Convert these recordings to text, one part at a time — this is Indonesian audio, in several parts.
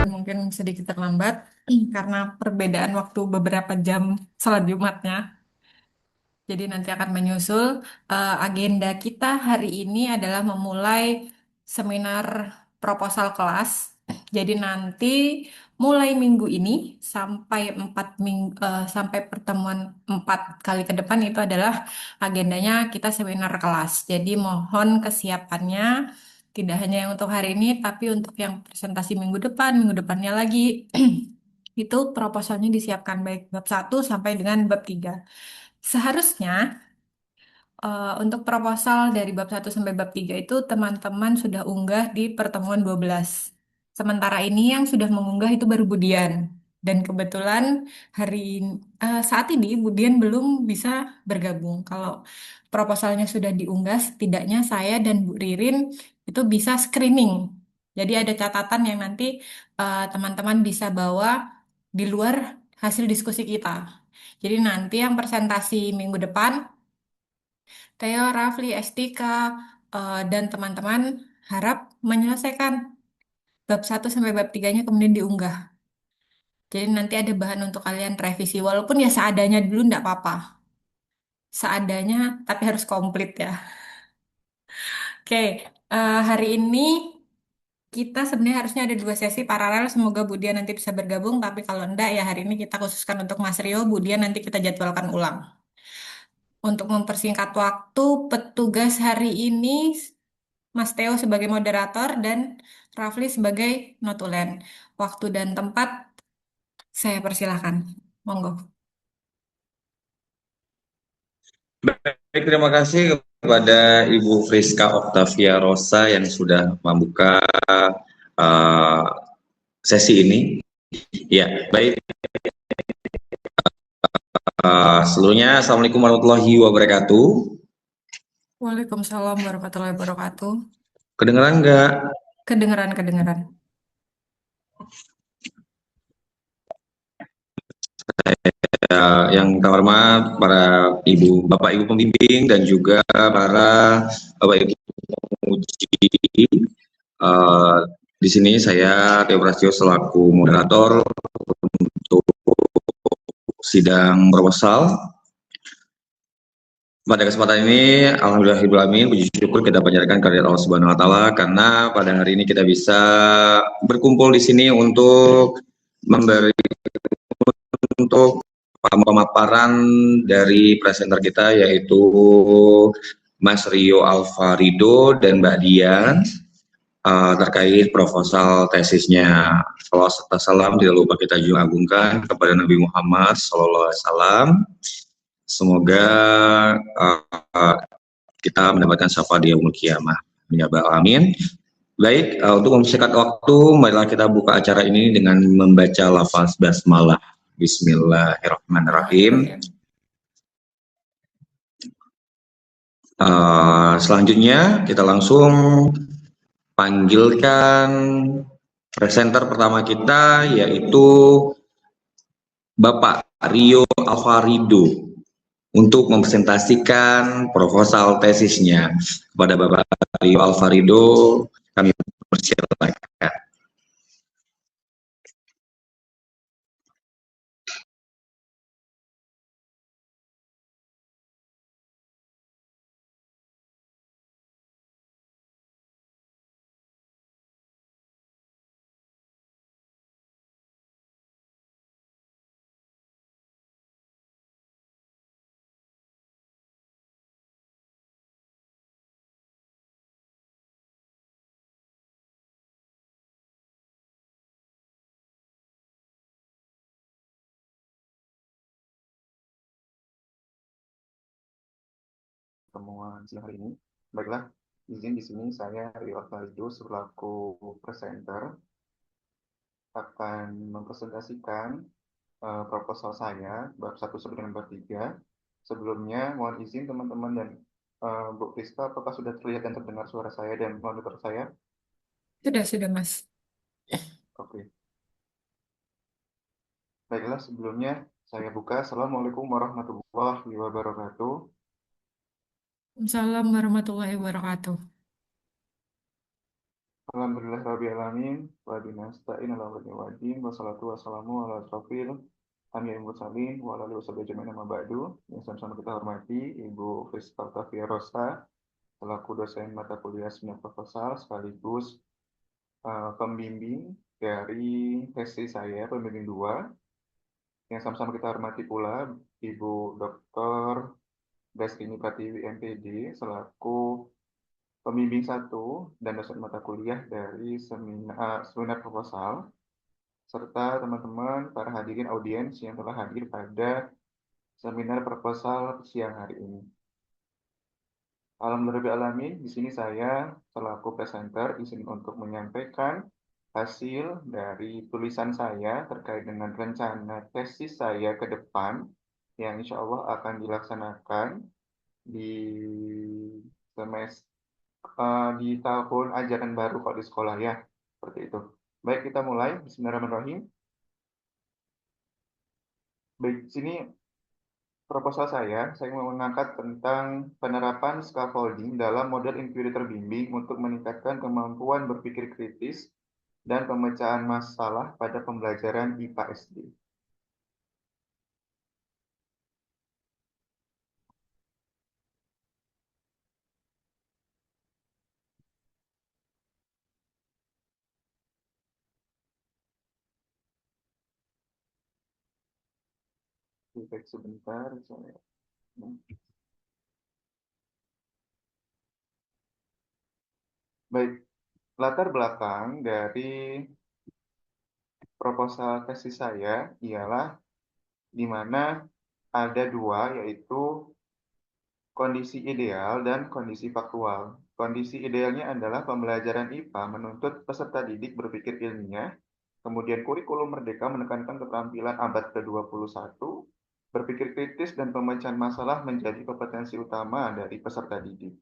Mungkin sedikit terlambat karena perbedaan waktu beberapa jam sholat Jumatnya. Jadi nanti akan menyusul. Agenda kita hari ini adalah memulai seminar proposal kelas. Jadi nanti mulai minggu ini sampai sampai pertemuan 4 kali ke depan itu adalah agendanya kita seminar kelas. Jadi mohon kesiapannya tidak hanya yang untuk hari ini, tapi untuk yang presentasi minggu depan, minggu depannya lagi. Itu proposalnya disiapkan baik bab 1 sampai dengan bab 3. Seharusnya untuk proposal dari bab 1 sampai bab 3 itu teman-teman sudah unggah di pertemuan 12. Sementara ini yang sudah mengunggah itu baru Budian. Dan kebetulan saat ini Budian belum bisa bergabung. Kalau proposalnya sudah diunggah, setidaknya saya dan Bu Ririn itu bisa screening. Jadi ada catatan yang nanti teman-teman bisa bawa di luar hasil diskusi kita. Jadi nanti yang presentasi minggu depan Theo, Rafli, Estika, dan teman-teman harap menyelesaikan bab 1 sampai bab 3-nya kemudian diunggah. Jadi nanti ada bahan untuk kalian revisi. Walaupun ya seadanya dulu nggak apa-apa. Seadanya tapi harus komplit ya. Oke, hari ini kita sebenarnya harusnya ada 2 sesi paralel. Semoga Budia nanti bisa bergabung. Tapi kalau enggak ya hari ini kita khususkan untuk Mas Rio. Budia nanti kita jadwalkan ulang. Untuk mempersingkat waktu, petugas hari ini Mas Theo sebagai moderator dan Rafli sebagai notulen. Waktu dan tempat saya persilahkan. Monggo. Baik, terima kasih kepada Ibu Friska Octavia Rosa yang sudah membuka uh, sesi ini. Ya, baik. Seluruhnya, Assalamualaikum warahmatullahi wabarakatuh. Waalaikumsalam warahmatullahi wabarakatuh. Kedengeran nggak? Kedengeran, kedengeran. Yang terhormat para ibu, bapak ibu pembimbing dan juga para bapak ibu penguji. Uh, di sini saya Teo Prastio selaku moderator untuk sidang proposal. Pada kesempatan ini, alhamdulillahirrahmanirrahim, puji syukur kita panjatkan kehadirat Allah Subhanahu wa taala karena pada hari ini kita bisa berkumpul di sini untuk memberi untuk pemaparan dari presenter kita yaitu Mas Rio Alvarido dan Mbak Dian terkait proposal tesisnya. Salam tidak lupa kita juga agungkan kepada Nabi Muhammad SAW. Semoga kita mendapatkan syafaat di yaumul qiyamah. Amin. Baik, untuk mempersingkat waktu, marilah kita buka acara ini dengan membaca lafaz basmalah. Bismillahirrahmanirrahim. Selanjutnya kita langsung panggilkan presenter pertama kita yaitu Bapak Rio Alvarido untuk mempresentasikan proposal tesisnya. Kepada Bapak Rio Alvarido kami persilakan. Pertemuan siang hari ini. Baiklah, izin di sini saya Rio Alvarido selaku presenter akan mempresentasikan proposal saya bab 1 sampai dengan bab 3. Sebelumnya mohon izin teman-teman dan Bu Priska, apakah sudah terlihat dan terdengar suara saya dan monitor saya? Sudah, Mas. Oke. Baiklah, sebelumnya saya buka. Assalamualaikum warahmatullahi wabarakatuh. Assalamualaikum warahmatullahi wabarakatuh. Alhamdulillah Rabbil Alamin. Wa binasta'in ala wadin. Wassalatu wassalamu ala asrofil anbiya'i wal mursalin wa ala alihi washabihi ajma'in amma ba'du. Yang sama-sama kita hormati Ibu Friska Octavia Rosa selaku dosen mata kuliah seminar proposal sekaligus pembimbing dari tesis saya, pembimbing 2. Yang sama-sama kita hormati pula Ibu Dr. Destini Pratiwi MPD selaku pembimbing 1 dan dosen mata kuliah dari seminar proposal, serta teman-teman para hadirin audiens yang telah hadir pada seminar proposal siang hari ini. Alhamdulillahirrahmanirrahim, di sini saya selaku presenter izin untuk menyampaikan hasil dari tulisan saya terkait dengan rencana tesis saya ke depan yang insya Allah akan dilaksanakan di semester di tahun ajaran baru kalau di sekolah ya, seperti itu. Baik, kita mulai. Bismillahirrahmanirrahim. Baik, di sini proposal saya mau mengangkat tentang penerapan scaffolding dalam model inquiry terbimbing untuk meningkatkan kemampuan berpikir kritis dan pemecahan masalah pada pembelajaran IPA SD. Baik, sebentar, saya. Baik, latar belakang dari proposal tesis saya ialah di mana ada dua, yaitu kondisi ideal dan kondisi faktual. Kondisi idealnya adalah pembelajaran IPA menuntut peserta didik berpikir ilmiah, kemudian kurikulum merdeka menekankan keterampilan abad ke-21, berpikir kritis dan pemecahan masalah menjadi kompetensi utama dari peserta didik.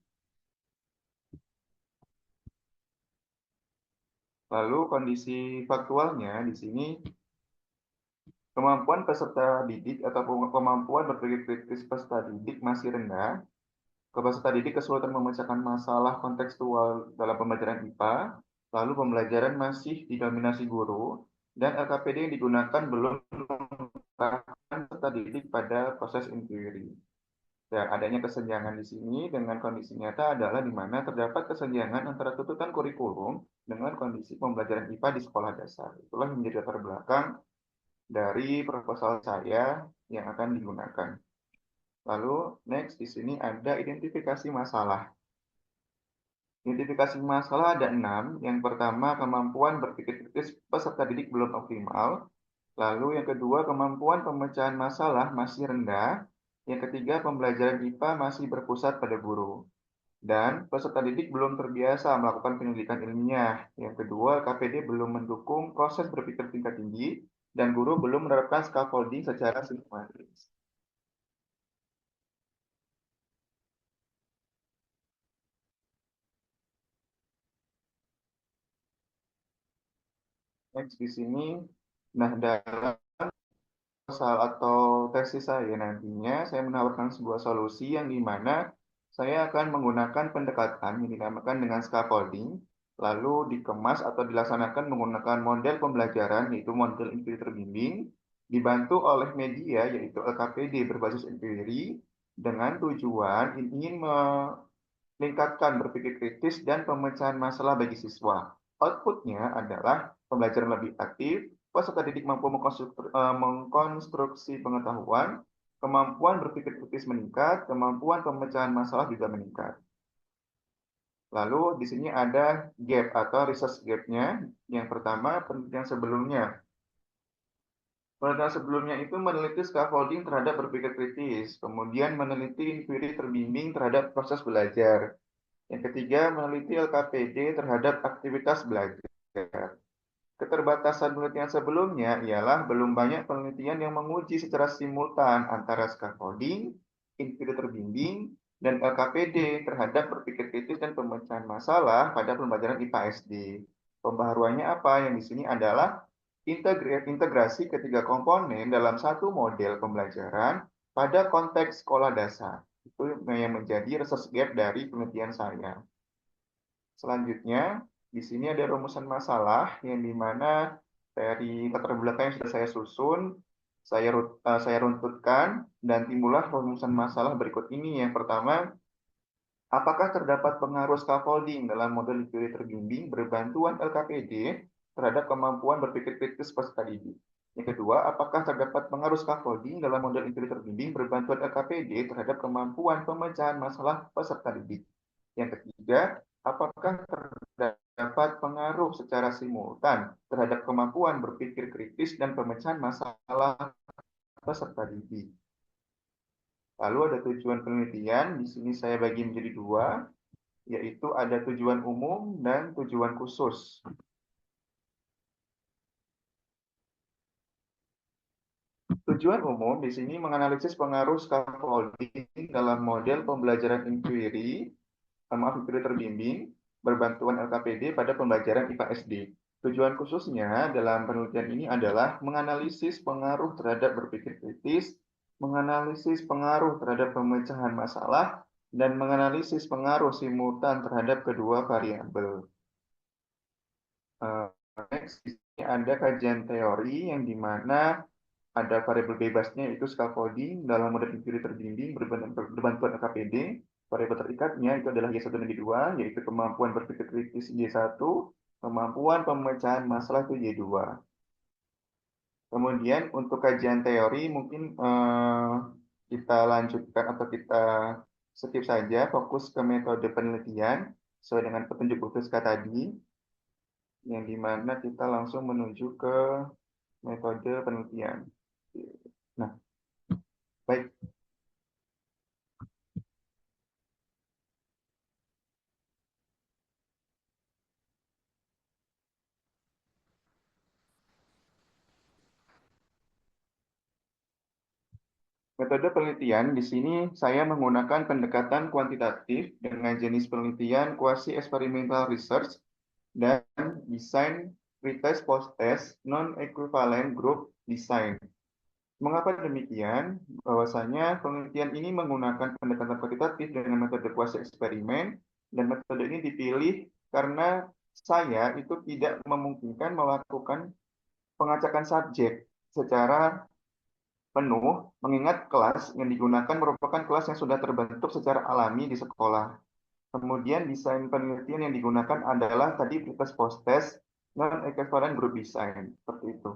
Lalu kondisi faktualnya di sini, kemampuan peserta didik atau kemampuan berpikir kritis peserta didik masih rendah. Peserta didik kesulitan memecahkan masalah kontekstual dalam pembelajaran IPA, lalu pembelajaran masih didominasi guru, dan LKPD yang digunakan belum mengarahkan peserta didik pada proses inquiry. Dan adanya kesenjangan di sini dengan kondisi nyata adalah di mana terdapat kesenjangan antara tuntutan kurikulum dengan kondisi pembelajaran IPA di sekolah dasar. Itulah yang menjadi latar belakang dari proposal saya yang akan digunakan. Lalu next di sini ada identifikasi masalah. Identifikasi masalah ada 6. Yang pertama, kemampuan berpikir kritis peserta didik belum optimal. Lalu yang kedua, kemampuan pemecahan masalah masih rendah. Yang ketiga, pembelajaran IPA masih berpusat pada guru. Dan peserta didik belum terbiasa melakukan penyelidikan ilmiah. Yang kedua, KPD belum mendukung proses berpikir tingkat tinggi. Dan guru belum menerapkan scaffolding secara sistematis. Next di sini, nah dalam proposal atau tesis saya nantinya, saya menawarkan sebuah solusi yang dimana saya akan menggunakan pendekatan yang dinamakan dengan scaffolding, lalu dikemas atau dilaksanakan menggunakan model pembelajaran, yaitu model inquiry terbimbing, dibantu oleh media, yaitu LKPD berbasis inquiry, dengan tujuan ingin meningkatkan berpikir kritis dan pemecahan masalah bagi siswa. Outputnya adalah pembelajaran lebih aktif, peserta didik mampu mengkonstruksi pengetahuan, kemampuan berpikir kritis meningkat, kemampuan pemecahan masalah juga meningkat. Lalu di sini ada gap atau research gap-nya. Yang pertama, penelitian sebelumnya. Penelitian sebelumnya itu meneliti scaffolding terhadap berpikir kritis, kemudian meneliti inquiry terbimbing terhadap proses belajar. Yang ketiga, meneliti LKPD terhadap aktivitas belajar. Keterbatasan penelitian sebelumnya ialah belum banyak penelitian yang menguji secara simultan antara scaffolding, inquiry terbimbing, dan LKPD terhadap berpikir kritis dan pemecahan masalah pada pembelajaran IPA SD. Pembaharuannya apa? Yang di sini adalah integrasi ketiga komponen dalam satu model pembelajaran pada konteks sekolah dasar. Itu yang menjadi research gap dari penelitian saya. Selanjutnya, Di sini ada rumusan masalah yang dimana dari latar belakang yang sudah saya susun, saya runtutkan, dan timbullah rumusan masalah berikut ini. Yang pertama, apakah terdapat pengaruh scaffolding dalam model teori terbimbing berbantuan LKPD terhadap kemampuan berpikir kritis peserta didik? Yang kedua, apakah terdapat pengaruh scaffolding dalam model teori terbimbing berbantuan LKPD terhadap kemampuan pemecahan masalah peserta didik? Yang ketiga, apakah terdapat pengaruh secara simultan terhadap kemampuan berpikir kritis dan pemecahan masalah peserta didik? Lalu ada tujuan penelitian, di sini saya bagi menjadi dua, yaitu ada tujuan umum dan tujuan khusus. Tujuan umum di sini menganalisis pengaruh scaffolding dalam model pembelajaran inquiry terbimbing berbantuan LKPD pada pembelajaran IPA SD. Tujuan khususnya dalam penelitian ini adalah menganalisis pengaruh terhadap berpikir kritis, menganalisis pengaruh terhadap pemecahan masalah, dan menganalisis pengaruh simultan terhadap kedua variabel. Next, di sini ada kajian teori yang dimana ada variabel bebasnya itu scaffolding dalam model inquiry terbimbing berbantuan LKPD. Variabel terikatnya itu adalah Y1 dan Y2, yaitu kemampuan berpikir kritis Y1, kemampuan pemecahan masalah itu Y2. Kemudian untuk kajian teori mungkin kita lanjutkan atau kita skip saja, fokus ke metode penelitian sesuai dengan petunjuk Bu Friska tadi, yang dimana kita langsung menuju ke metode penelitian. Nah, baik. Metode penelitian di sini saya menggunakan pendekatan kuantitatif dengan jenis penelitian quasi experimental research dan desain pretest post-test non-equivalent group design. Mengapa demikian? Bahwasanya penelitian ini menggunakan pendekatan kuantitatif dengan metode quasi eksperimen dan metode ini dipilih karena saya itu tidak memungkinkan melakukan pengacakan subjek secara penuh, mengingat kelas yang digunakan merupakan kelas yang sudah terbentuk secara alami di sekolah. Kemudian desain penelitian yang digunakan adalah tadi pretest post-test non-equivalent group design, seperti itu.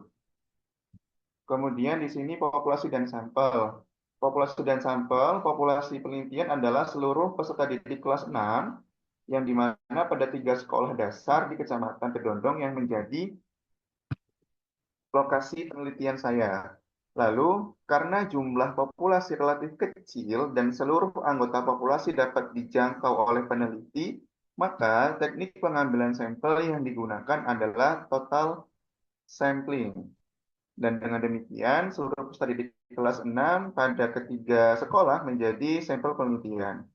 Kemudian di sini populasi dan sampel. Populasi penelitian adalah seluruh peserta didik kelas 6 yang dimana pada 3 sekolah dasar di Kecamatan Kedondong yang menjadi lokasi penelitian saya. Lalu, karena jumlah populasi relatif kecil dan seluruh anggota populasi dapat dijangkau oleh peneliti, maka teknik pengambilan sampel yang digunakan adalah total sampling. Dan dengan demikian, seluruh peserta didik kelas 6 pada ketiga sekolah menjadi sampel penelitian.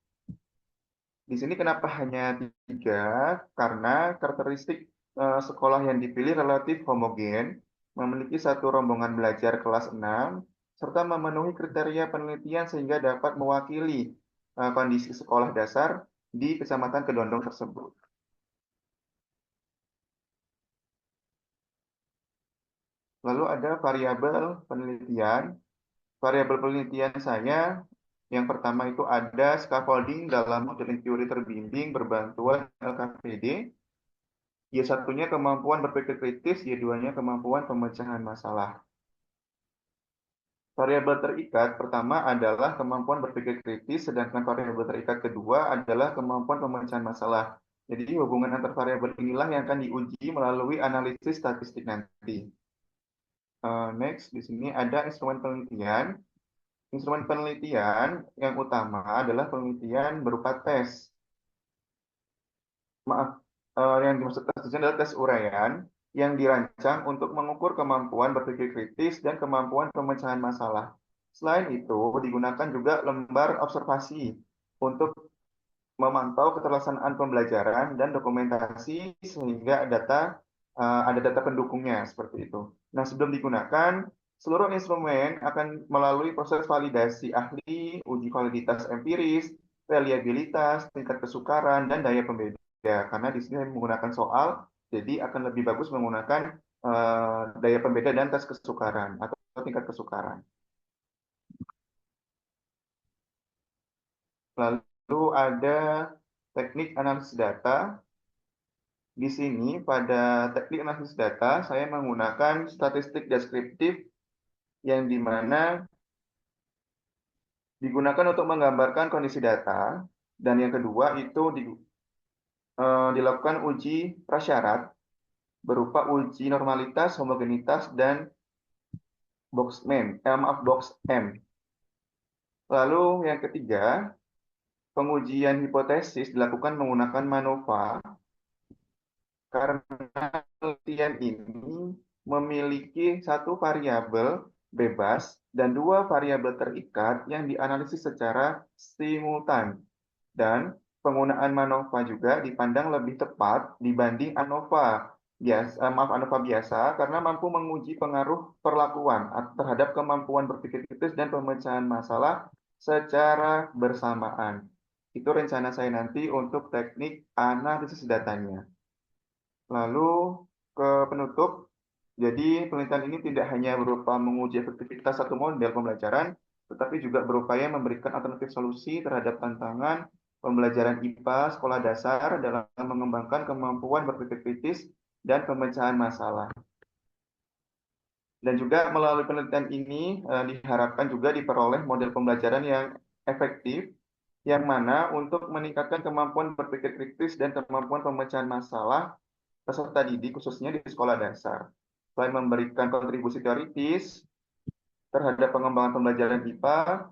Di sini kenapa hanya 3? Karena karakteristik sekolah yang dipilih relatif homogen, memiliki satu rombongan belajar kelas 6, serta memenuhi kriteria penelitian sehingga dapat mewakili kondisi sekolah dasar di Kecamatan Kedondong tersebut. Lalu ada variabel penelitian. Variabel penelitian saya yang pertama itu ada scaffolding dalam modeling teori terbimbing berbantuan LKPD. Y1-nya kemampuan berpikir kritis, Y2-nya kemampuan pemecahan masalah. Variabel terikat pertama adalah kemampuan berpikir kritis, sedangkan variabel terikat kedua adalah kemampuan pemecahan masalah. Jadi hubungan antar variabel inilah yang akan diuji melalui analisis statistik nanti. Next, di sini ada instrumen penelitian. Instrumen penelitian yang utama adalah penelitian berupa tes. Maaf, yang dimaksud tes di sini adalah tes uraian yang dirancang untuk mengukur kemampuan berpikir kritis dan kemampuan pemecahan masalah. Selain itu, digunakan juga lembar observasi untuk memantau keterlaksanaan pembelajaran dan dokumentasi sehingga ada data pendukungnya seperti itu. Nah, sebelum digunakan, seluruh instrumen akan melalui proses validasi ahli, uji validitas empiris, reliabilitas, tingkat kesukaran, dan daya pembeda. karena di sini menggunakan soal, jadi akan lebih bagus menggunakan daya pembeda dan tes kesukaran atau tingkat kesukaran. Lalu ada teknik analisis data. Di sini pada teknik analisis data saya menggunakan statistik deskriptif yang dimana digunakan untuk menggambarkan kondisi data, dan yang kedua itu dilakukan uji prasyarat berupa uji normalitas, homogenitas, dan box M. Lalu yang ketiga, pengujian hipotesis dilakukan menggunakan MANOVA karena penelitian ini memiliki satu variabel bebas dan dua variabel terikat yang dianalisis secara simultan. Dan penggunaan MANOVA juga dipandang lebih tepat dibanding ANOVA biasa karena mampu menguji pengaruh perlakuan terhadap kemampuan berpikir kritis dan pemecahan masalah secara bersamaan. Itu rencana saya nanti untuk teknik analisis datanya. Lalu ke penutup, jadi penelitian ini tidak hanya berupa menguji efektivitas satu model pembelajaran, tetapi juga berupaya memberikan alternatif solusi terhadap tantangan pembelajaran IPA sekolah dasar dalam mengembangkan kemampuan berpikir kritis dan pemecahan masalah. Dan juga melalui penelitian ini diharapkan juga diperoleh model pembelajaran yang efektif, yang mana untuk meningkatkan kemampuan berpikir kritis dan kemampuan pemecahan masalah peserta didik khususnya di sekolah dasar. Selain memberikan kontribusi teoritis terhadap pengembangan pembelajaran IPA,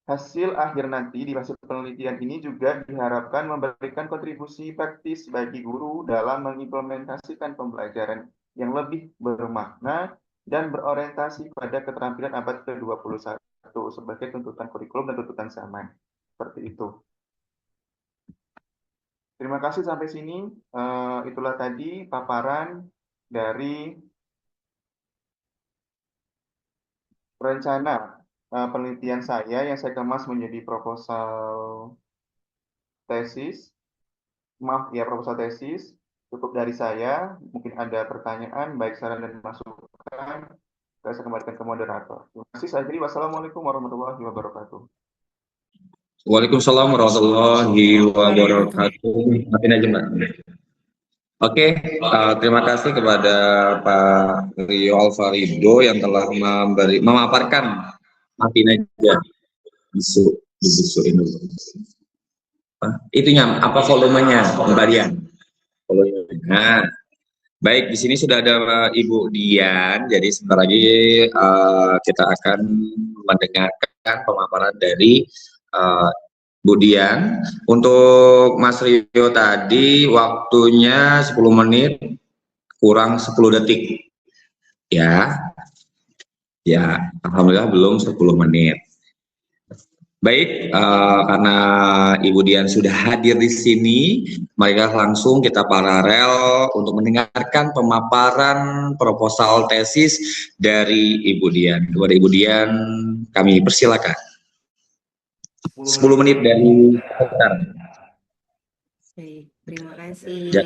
hasil akhir nanti di hasil penelitian ini juga diharapkan memberikan kontribusi praktis bagi guru dalam mengimplementasikan pembelajaran yang lebih bermakna dan berorientasi pada keterampilan abad ke-21 sebagai tuntutan kurikulum dan tuntutan zaman. Seperti itu. Terima kasih sampai sini. Itulah tadi paparan dari rencana penelitian saya yang saya kemas menjadi proposal tesis. Maaf ya, proposal tesis. Cukup dari saya. Mungkin ada pertanyaan, baik saran dan masukan. Saya kembalikan ke moderator. Terima kasih. Saya akhiri. Wassalamualaikum warahmatullahi wabarakatuh. Waalaikumsalam warahmatullahi wabarakatuh. Maafin aja Mbak. Oke, terima kasih kepada Pak Rio Alfarido yang telah memaparkan. Maafin aja bisu ini. Itunya apa volumenya, Mbak Dian? Volumenya. Nah, baik, di sini sudah ada Ibu Dian. Jadi sebentar lagi kita akan mendengarkan pemaparan dari Bu Dian. Untuk Mas Rio tadi waktunya 10 menit kurang 10 detik. Ya. Ya, alhamdulillah belum 10 menit. Baik, karena Ibu Dian sudah hadir di sini, mari langsung kita paralel untuk mendengarkan pemaparan proposal tesis dari Ibu Dian. Kepada Ibu Dian, kami persilakan. 10 menit dari sekarang. Baik, terima kasih. Ya.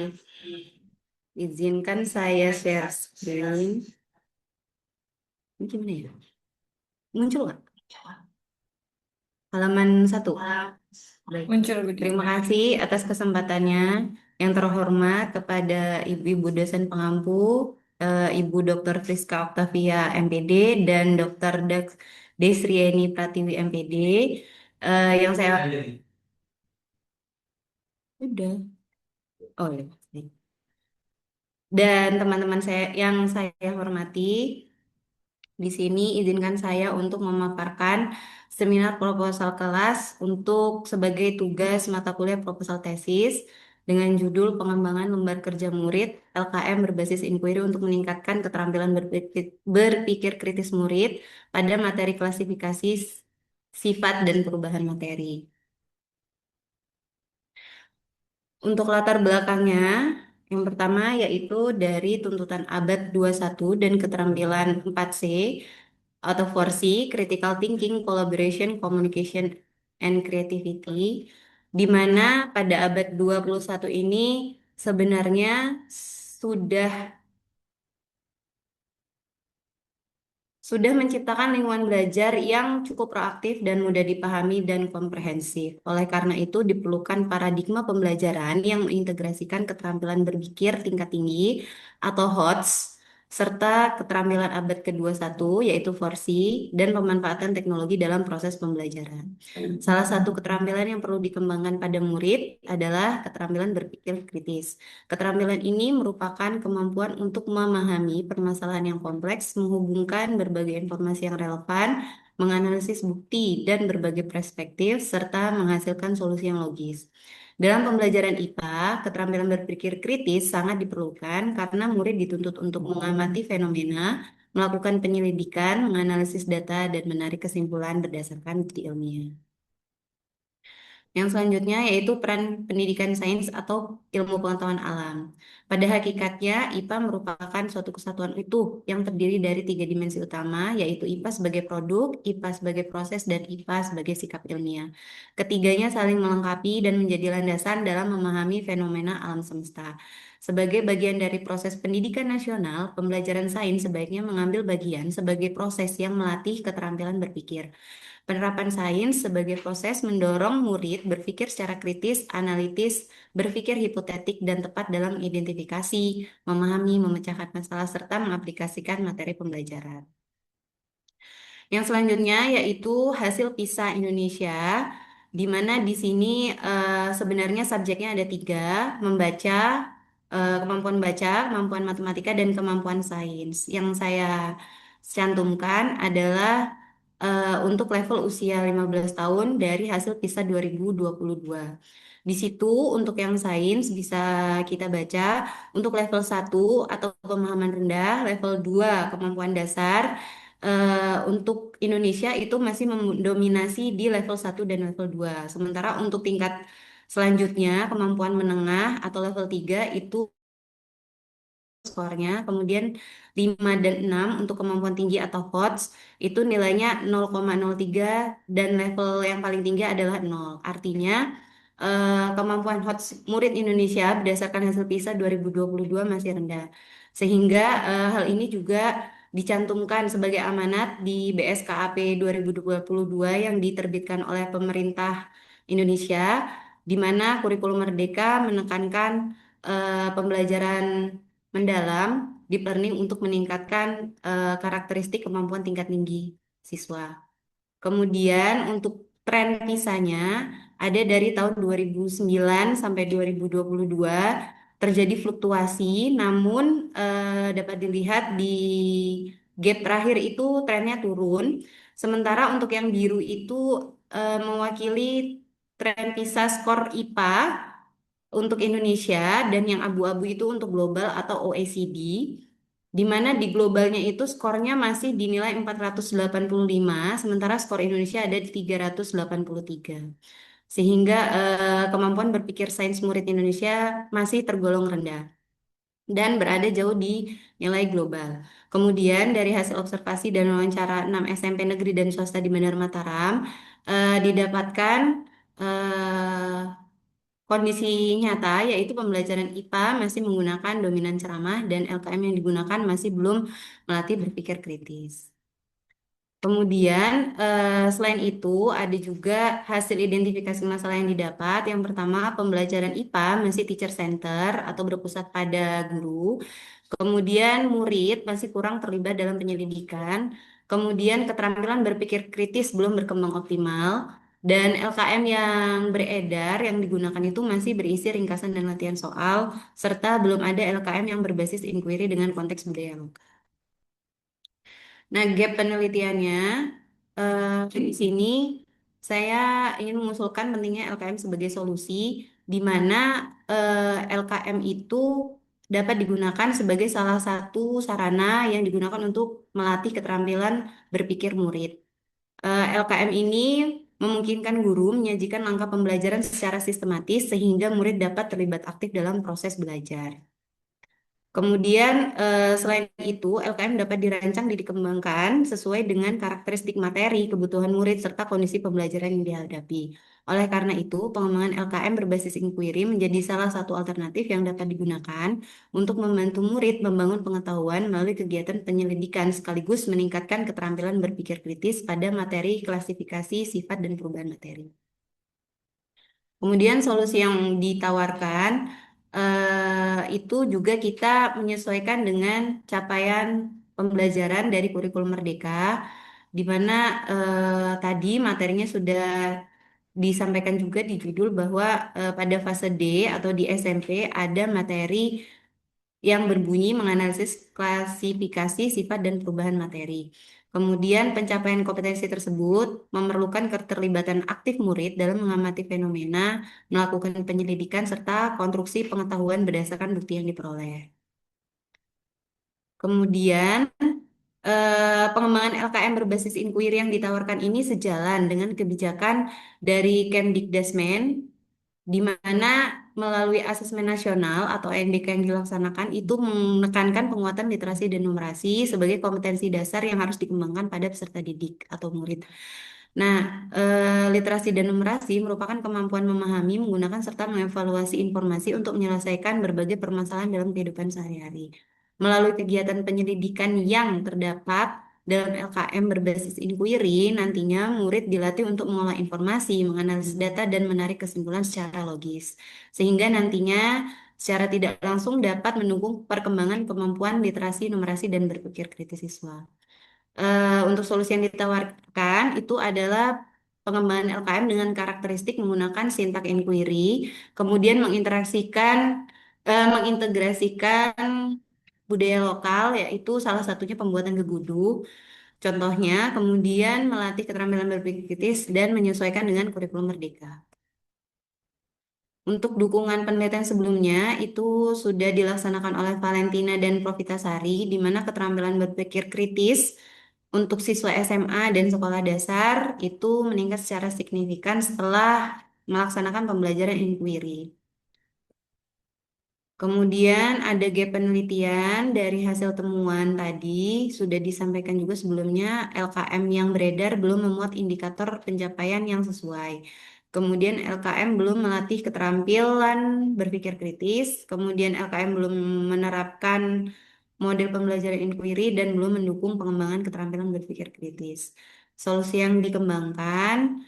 Izinkan saya share screen. Ini gimana ya? Muncul nggak? Halaman 1. Baik. Muncul, Bu Dian. Terima kasih atas kesempatannya. Yang terhormat kepada Ibu dosen pengampu, Ibu Dr. Friska Octavia MPD dan Dr. Desrieni Pratiwi MPD. Yang saya udah. Oh ya. Dan teman-teman saya yang saya hormati, di sini izinkan saya untuk memaparkan seminar proposal kelas untuk sebagai tugas mata kuliah proposal tesis dengan judul Pengembangan Lembar Kerja Murid LKM berbasis inquiry untuk meningkatkan keterampilan berpikir kritis murid pada materi klasifikasi sifat dan perubahan materi. Untuk latar belakangnya, yang pertama yaitu dari tuntutan abad 21 dan keterampilan 4C atau 4C, Critical Thinking, Collaboration, Communication, and Creativity. di mana pada abad 21 ini sebenarnya sudah sudah menciptakan lingkungan belajar yang cukup proaktif dan mudah dipahami dan komprehensif. Oleh karena itu, diperlukan paradigma pembelajaran yang mengintegrasikan keterampilan berpikir tingkat tinggi atau HOTS serta keterampilan abad ke-21 yaitu 4C dan pemanfaatan teknologi dalam proses pembelajaran. Salah satu keterampilan yang perlu dikembangkan pada murid adalah keterampilan berpikir kritis. Keterampilan ini merupakan kemampuan untuk memahami permasalahan yang kompleks, menghubungkan berbagai informasi yang relevan, menganalisis bukti dan berbagai perspektif, serta menghasilkan solusi yang logis. Dalam pembelajaran IPA, keterampilan berpikir kritis sangat diperlukan karena murid dituntut untuk mengamati fenomena, melakukan penyelidikan, menganalisis data, dan menarik kesimpulan berdasarkan bukti ilmiah. Yang selanjutnya yaitu peran pendidikan sains atau ilmu pengetahuan alam. Pada hakikatnya, IPA merupakan suatu kesatuan utuh yang terdiri dari tiga dimensi utama, yaitu IPA sebagai produk, IPA sebagai proses, dan IPA sebagai sikap ilmiah. Ketiganya saling melengkapi dan menjadi landasan dalam memahami fenomena alam semesta. Sebagai bagian dari proses pendidikan nasional, pembelajaran sains sebaiknya mengambil bagian sebagai proses yang melatih keterampilan berpikir. Penerapan sains sebagai proses mendorong murid berpikir secara kritis, analitis, berpikir hipotetik, dan tepat dalam identifikasi, memahami, memecahkan masalah, serta mengaplikasikan materi pembelajaran. Yang selanjutnya yaitu hasil PISA Indonesia, di mana di sini sebenarnya subjeknya ada tiga, membaca, kemampuan baca, kemampuan matematika, dan kemampuan sains. Yang saya cantumkan adalah untuk level usia 15 tahun dari hasil PISA 2022. Di situ untuk yang sains bisa kita baca untuk level 1 atau pemahaman rendah, level 2 kemampuan dasar. Untuk Indonesia itu masih mendominasi di level 1 dan level 2. Sementara untuk tingkat selanjutnya kemampuan menengah atau level 3 itu skornya, kemudian 5 dan 6 untuk kemampuan tinggi atau HOTS itu nilainya 0,03 dan level yang paling tinggi adalah 0. Artinya kemampuan HOTS murid Indonesia berdasarkan hasil PISA 2022 masih rendah. Sehingga hal ini juga dicantumkan sebagai amanat di BSKAP 2022 yang diterbitkan oleh pemerintah Indonesia, di mana kurikulum Merdeka menekankan pembelajaran mendalam deep learning untuk meningkatkan karakteristik kemampuan tingkat tinggi siswa. Kemudian untuk tren PISA-nya ada dari tahun 2009 sampai 2022 terjadi fluktuasi, namun dapat dilihat di gap terakhir itu trennya turun. Sementara untuk yang biru itu mewakili tren PISA skor IPA untuk Indonesia dan yang abu-abu itu untuk global atau OECD, di mana di globalnya itu skornya masih dinilai 485, sementara skor Indonesia ada di 383. Sehingga kemampuan berpikir sains murid Indonesia masih tergolong rendah dan berada jauh di nilai global. Kemudian dari hasil observasi dan wawancara 6 SMP negeri dan swasta di Bandar Mataram, didapatkan eh, kondisi nyata yaitu pembelajaran IPA masih menggunakan dominan ceramah dan LKM yang digunakan masih belum melatih berpikir kritis. Kemudian selain itu ada juga hasil identifikasi masalah yang didapat. Yang pertama pembelajaran IPA masih teacher center atau berpusat pada guru. Kemudian murid masih kurang terlibat dalam penyelidikan. Kemudian keterampilan berpikir kritis belum berkembang optimal. Dan LKM yang beredar yang digunakan itu masih berisi ringkasan dan latihan soal, serta belum ada LKM yang berbasis inquiry dengan konteks budaya lokal. Nah, gap penelitiannya di sini saya ingin mengusulkan pentingnya LKM sebagai solusi, di mana LKM itu dapat digunakan sebagai salah satu sarana yang digunakan untuk melatih keterampilan berpikir murid. LKM ini memungkinkan guru menyajikan langkah pembelajaran secara sistematis sehingga murid dapat terlibat aktif dalam proses belajar. Kemudian selain itu, LKM dapat dirancang dan dikembangkan sesuai dengan karakteristik materi, kebutuhan murid, serta kondisi pembelajaran yang dihadapi. Oleh karena itu, pengembangan LKM berbasis inquiry menjadi salah satu alternatif yang dapat digunakan untuk membantu murid membangun pengetahuan melalui kegiatan penyelidikan sekaligus meningkatkan keterampilan berpikir kritis pada materi klasifikasi sifat dan perubahan materi. Kemudian solusi yang ditawarkan itu juga kita menyesuaikan dengan capaian pembelajaran dari kurikulum Merdeka, di mana tadi materinya sudah disampaikan juga di judul bahwa pada fase D atau di SMP ada materi yang berbunyi menganalisis klasifikasi sifat dan perubahan materi. Kemudian pencapaian kompetensi tersebut memerlukan keterlibatan aktif murid dalam mengamati fenomena, melakukan penyelidikan, serta konstruksi pengetahuan berdasarkan bukti yang diperoleh. Kemudian pengembangan LKM berbasis inquiry yang ditawarkan ini sejalan dengan kebijakan dari Kemdikdasmen di mana melalui asesmen nasional atau NDK yang dilaksanakan itu menekankan penguatan literasi dan numerasi sebagai kompetensi dasar yang harus dikembangkan pada peserta didik atau murid. Nah, literasi dan numerasi merupakan kemampuan memahami, menggunakan serta mengevaluasi informasi untuk menyelesaikan berbagai permasalahan dalam kehidupan sehari-hari. Melalui kegiatan penyelidikan yang terdapat dalam LKM berbasis inquiry, nantinya murid dilatih untuk mengolah informasi, menganalisis data, dan menarik kesimpulan secara logis. Sehingga nantinya secara tidak langsung dapat mendukung perkembangan kemampuan literasi, numerasi, dan berpikir kritis siswa. Untuk solusi yang ditawarkan itu adalah pengembangan LKM dengan karakteristik menggunakan sintak inquiry, kemudian mengintegrasikan budaya lokal, yaitu salah satunya pembuatan gegudu. Contohnya, kemudian melatih keterampilan berpikir kritis dan menyesuaikan dengan kurikulum Merdeka. Untuk dukungan penelitian sebelumnya itu sudah dilaksanakan oleh Valentina dan Profitasari, di mana keterampilan berpikir kritis untuk siswa SMA dan sekolah dasar itu meningkat secara signifikan setelah melaksanakan pembelajaran inquiry. Kemudian ada gap penelitian dari hasil temuan tadi sudah disampaikan juga sebelumnya LKM yang beredar belum memuat indikator pencapaian yang sesuai. Kemudian LKM belum melatih keterampilan berpikir kritis. Kemudian LKM belum menerapkan model pembelajaran inquiry dan belum mendukung pengembangan keterampilan berpikir kritis. Solusi yang dikembangkan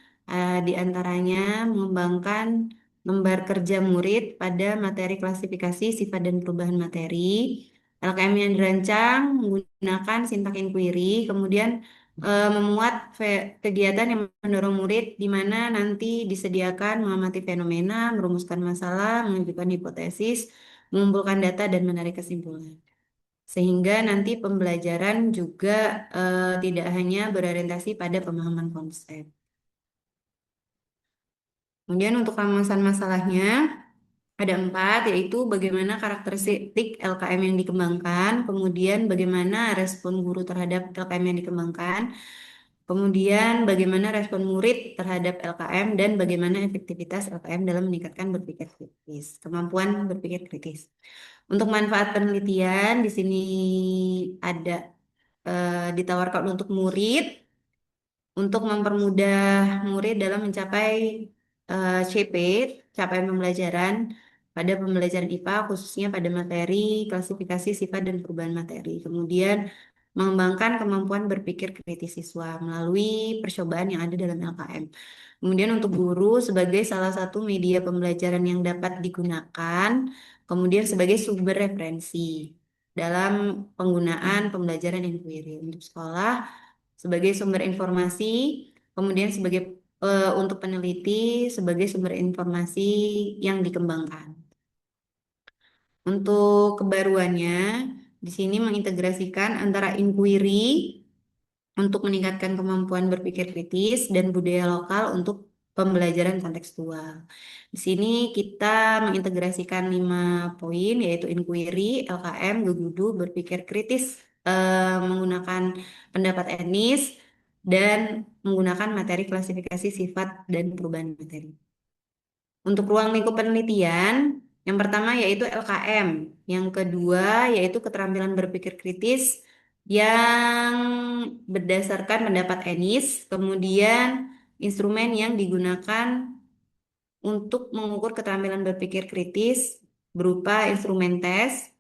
di antaranya mengembangkan lembar kerja murid pada materi klasifikasi sifat dan perubahan materi. LKM yang dirancang menggunakan sintak inquiry, kemudian memuat kegiatan yang mendorong murid di mana nanti disediakan mengamati fenomena, merumuskan masalah, mengajukan hipotesis, mengumpulkan data dan menarik kesimpulan. Sehingga nanti pembelajaran juga tidak hanya berorientasi pada pemahaman konsep. Kemudian untuk rumusan masalahnya ada 4, yaitu bagaimana karakteristik LKM yang dikembangkan, kemudian bagaimana respon guru terhadap LKM yang dikembangkan, kemudian bagaimana respon murid terhadap LKM, dan bagaimana efektivitas LKM dalam meningkatkan berpikir kritis, kemampuan berpikir kritis. Untuk manfaat penelitian, di sini ada ditawarkan untuk murid, untuk mempermudah murid dalam mencapai CP, capaian pembelajaran pada pembelajaran IPA, khususnya pada materi klasifikasi sifat dan perubahan materi. Kemudian mengembangkan kemampuan berpikir kritis siswa melalui percobaan yang ada dalam LKM. Kemudian untuk guru sebagai salah satu media pembelajaran yang dapat digunakan, kemudian sebagai sumber referensi dalam penggunaan pembelajaran inquiry. Untuk sekolah sebagai sumber informasi, kemudian sebagai untuk peneliti sebagai sumber informasi yang dikembangkan. Untuk kebaruannya, di sini mengintegrasikan antara inquiry untuk meningkatkan kemampuan berpikir kritis dan budaya lokal untuk pembelajaran kontekstual. Di sini kita mengintegrasikan 5 poin, yaitu inquiry, LKM, gegudu, berpikir kritis, menggunakan pendapat etnis, dan menggunakan materi klasifikasi sifat dan perubahan materi. Untuk ruang lingkup penelitian, yang pertama yaitu LKM, yang kedua yaitu keterampilan berpikir kritis yang berdasarkan pendapat Ennis, kemudian instrumen yang digunakan untuk mengukur keterampilan berpikir kritis berupa instrumen tes.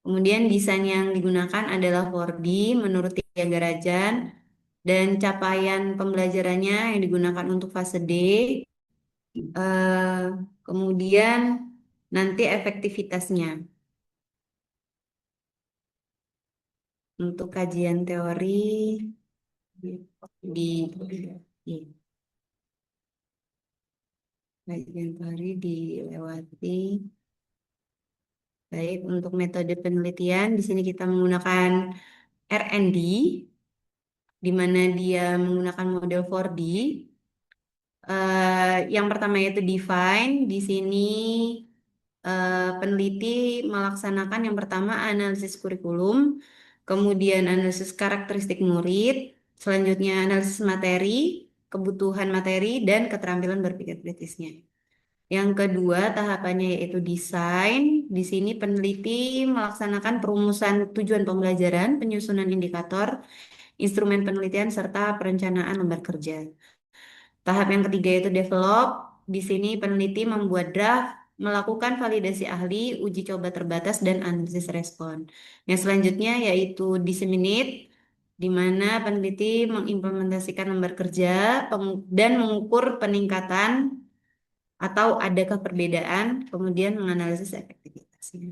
Kemudian desain yang digunakan adalah 4D menurut tiga Garajan dan capaian pembelajarannya yang digunakan untuk fase D. eh, Kemudian nanti efektivitasnya untuk kajian teori di kajian teori dilewati. Baik, untuk metode penelitian di sini kita menggunakan R&D, di mana dia menggunakan model 4D. Yang pertama yaitu define. Di sini peneliti melaksanakan yang pertama analisis kurikulum, kemudian analisis karakteristik murid, selanjutnya analisis materi, kebutuhan materi, dan keterampilan berpikir kritisnya. Yang kedua tahapannya yaitu desain. Di sini peneliti melaksanakan perumusan tujuan pembelajaran, penyusunan indikator, instrumen penelitian, serta perencanaan lembar kerja. Tahap yang ketiga yaitu develop. Di sini peneliti membuat draft, melakukan validasi ahli, uji coba terbatas, dan analisis respon. Yang selanjutnya yaitu disseminate, di mana peneliti mengimplementasikan lembar kerja dan mengukur peningkatan atau adakah perbedaan, kemudian menganalisis efektivitasnya.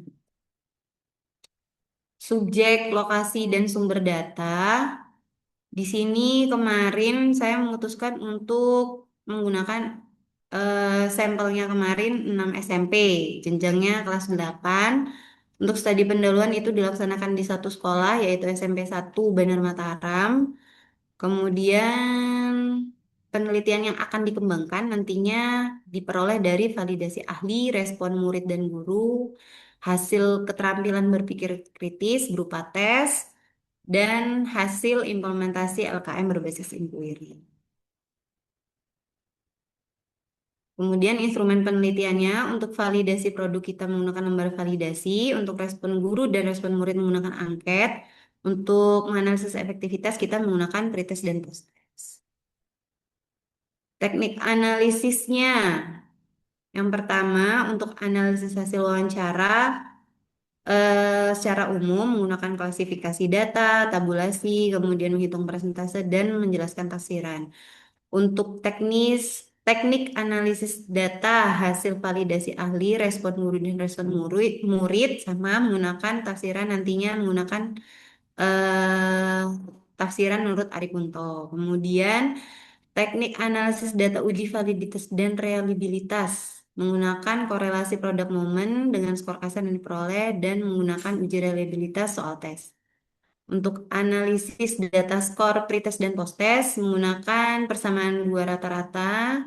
Subjek, lokasi, dan sumber data. Di sini kemarin saya memutuskan untuk menggunakan sampelnya kemarin 6 SMP, jenjangnya kelas 8. Untuk studi pendahuluan itu dilaksanakan di satu sekolah yaitu SMP 1 Bandar Mataram. Kemudian penelitian yang akan dikembangkan nantinya diperoleh dari validasi ahli, respon murid dan guru, hasil keterampilan berpikir kritis berupa tes, dan hasil implementasi LKM berbasis inquiry. Kemudian instrumen penelitiannya untuk validasi produk kita menggunakan lembar validasi, untuk respon guru dan respon murid menggunakan angket, untuk menganalisis efektivitas kita menggunakan pretest dan posttest. Teknik analisisnya, yang pertama untuk analisis hasil wawancara secara umum menggunakan klasifikasi data, tabulasi, kemudian menghitung persentase dan menjelaskan tafsiran. Untuk teknik analisis data hasil validasi ahli, respon guru dan respon murid sama menggunakan tafsiran nantinya menggunakan eh, tafsiran menurut Aripunto. Kemudian teknik analisis data uji validitas dan reliabilitas menggunakan korelasi produk momen dengan skor kasar yang diperoleh dan menggunakan uji reliabilitas soal tes. Untuk analisis data skor pretest dan posttest menggunakan persamaan dua rata-rata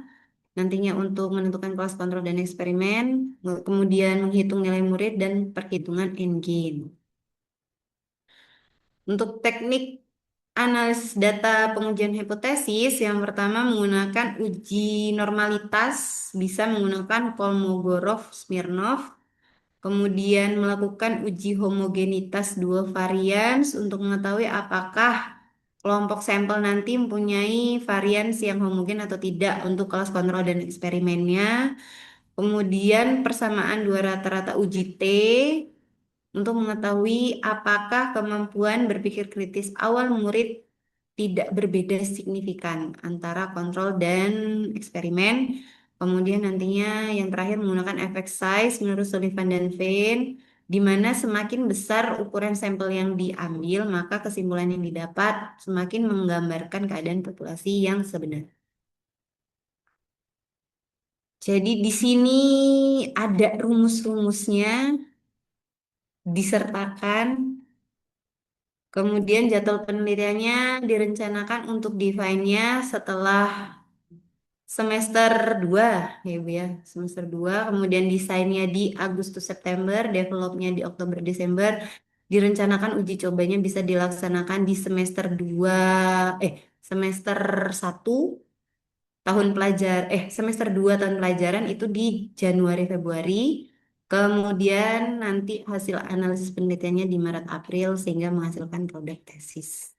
nantinya untuk menentukan kelas kontrol dan eksperimen, kemudian menghitung nilai murid dan perhitungan endgain. Untuk teknik analisis data pengujian hipotesis, yang pertama menggunakan uji normalitas, bisa menggunakan Kolmogorov-Smirnov, kemudian melakukan uji homogenitas dua varian untuk mengetahui apakah kelompok sampel nanti mempunyai varians yang homogen atau tidak untuk kelas kontrol dan eksperimennya. Kemudian persamaan dua rata-rata uji T untuk mengetahui apakah kemampuan berpikir kritis awal murid tidak berbeda signifikan antara kontrol dan eksperimen. Kemudian nantinya yang terakhir menggunakan efek size menurut Sullivan dan Vane, di mana semakin besar ukuran sampel yang diambil, maka kesimpulan yang didapat semakin menggambarkan keadaan populasi yang sebenarnya. Jadi di sini ada rumus-rumusnya disertakan. Kemudian jadwal penelitiannya direncanakan untuk define-nya setelah semester 2 ya Bu ya, semester 2. Kemudian desainnya di Agustus September, developnya di Oktober Desember. Direncanakan uji cobanya bisa dilaksanakan di semester 1 semester 2 tahun pelajaran itu di Januari Februari. Kemudian nanti hasil analisis penelitiannya di Maret April sehingga menghasilkan produk tesis.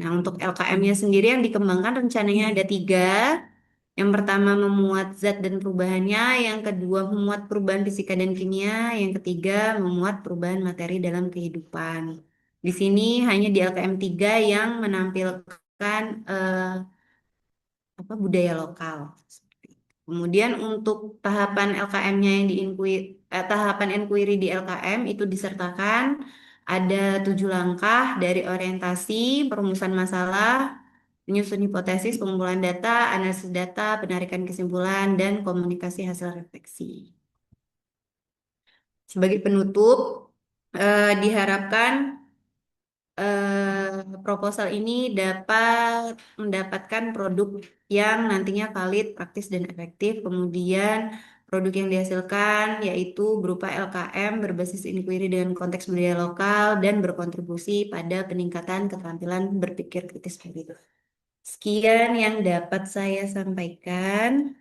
Nah, untuk LKM-nya sendiri yang dikembangkan rencananya ada 3. Yang pertama memuat zat dan perubahannya, yang kedua memuat perubahan fisika dan kimia, yang ketiga memuat perubahan materi dalam kehidupan. Di sini hanya di LKM 3 yang menampilkan budaya lokal. Kemudian untuk tahapan LKM-nya yang tahapan inquiry di LKM itu disertakan ada 7 langkah dari orientasi, perumusan masalah, menyusun hipotesis, pengumpulan data, analisis data, penarikan kesimpulan, dan komunikasi hasil refleksi. Sebagai penutup, diharapkan proposal ini dapat mendapatkan produk yang nantinya valid, praktis, dan efektif. Kemudian produk yang dihasilkan yaitu berupa LKM berbasis inquiry dengan konteks budaya lokal dan berkontribusi pada peningkatan keterampilan berpikir kritis begitu. Sekian yang dapat saya sampaikan.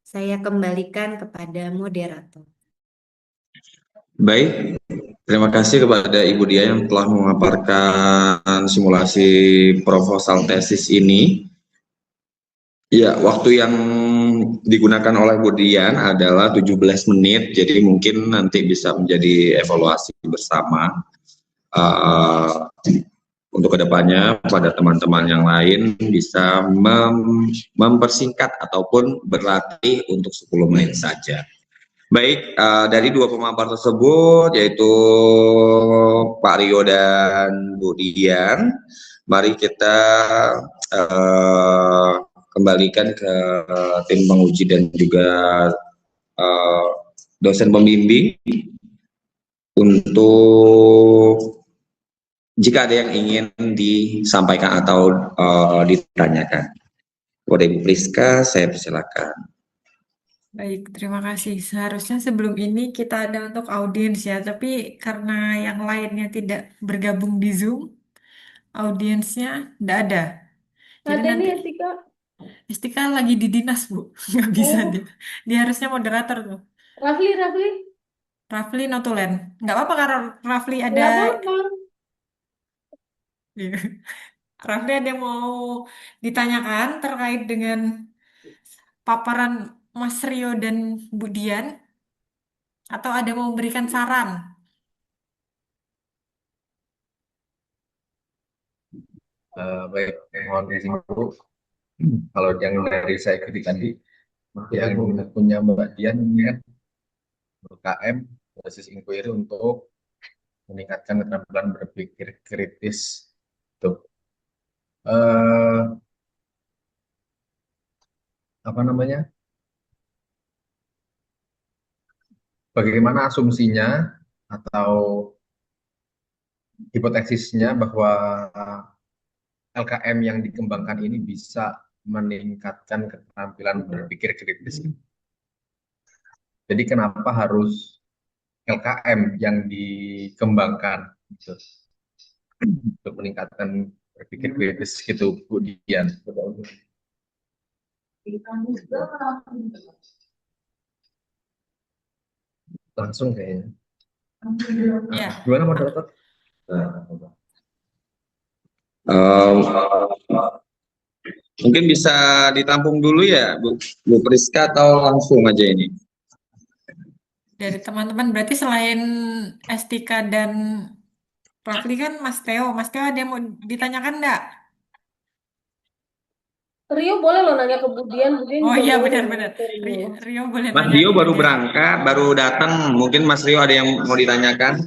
Saya kembalikan kepada moderator. Baik, terima kasih kepada Ibu Dia yang telah memaparkan simulasi proposal tesis ini. Ya, waktu yang digunakan oleh Bu Dian adalah 17 menit, jadi mungkin nanti bisa menjadi evaluasi bersama untuk kedepannya pada teman-teman yang lain bisa mempersingkat ataupun berlatih untuk 10 menit saja. Baik, dari dua pemampar tersebut yaitu Pak Rio dan Bu Dian, mari kita kembalikan ke tim penguji dan juga dosen pembimbing untuk jika ada yang ingin disampaikan atau ditanyakan. Kepada Ibu Priska, saya persilakan. Baik, terima kasih. Seharusnya sebelum ini kita ada untuk audiens ya, tapi karena yang lainnya tidak bergabung di Zoom, audiensnya tidak ada. Jadi Ada nanti nih Atika. Istika lagi di dinas, Bu. Nggak bisa dia. Oh, Dia harusnya moderator tuh. Rafli. Rafli Notulen. Nggak apa-apa karena Rafli ada. Nggak apa-apa. Iya. Rafli ada yang mau ditanyakan terkait dengan paparan Mas Rio dan Bu Dian, atau ada mau memberikan saran? Baik, mohon izin dulu. Kalau yang dari saya ikuti tadi, yang punya Mbak Dian ini kan UKM basis inquiry untuk meningkatkan keterampilan berpikir kritis. Tuh. Eh, apa namanya? Bagaimana asumsinya atau hipotesisnya bahwa LKM yang dikembangkan ini bisa meningkatkan keterampilan berpikir kritis. Jadi kenapa harus LKM yang dikembangkan gitu, untuk meningkatkan berpikir kritis gitu, Bu Dian? Langsung kayaknya. Ya. Gimana moderator? Mungkin bisa ditampung dulu ya, Bu Priska, atau langsung aja ini? Dari teman-teman berarti selain Estika dan Rafli kan Mas Teo ada yang mau ditanyakan enggak? Rio boleh loh nanya ke Budian. Budian Oh juga iya boleh benar-benar. ke Rio. Rio boleh Mas nanya Rio ke Bu baru Dian. berangkat, baru datang. Mungkin Mas Rio ada yang mau ditanyakan?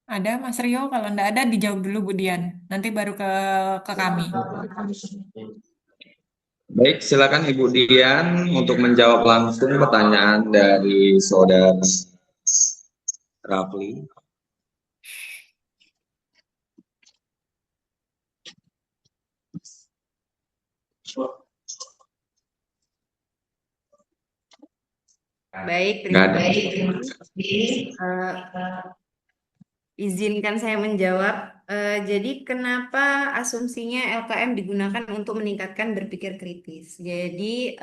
Ada Mas Rio, kalau enggak ada dijawab dulu Bu Dian. Nanti baru ke kami. Baik, silakan Ibu Dian untuk menjawab langsung pertanyaan dari Saudara Rafli. Baik, Nggak terima ada. kasih. Izinkan saya menjawab. Jadi kenapa asumsinya LKM digunakan untuk meningkatkan berpikir kritis? Jadi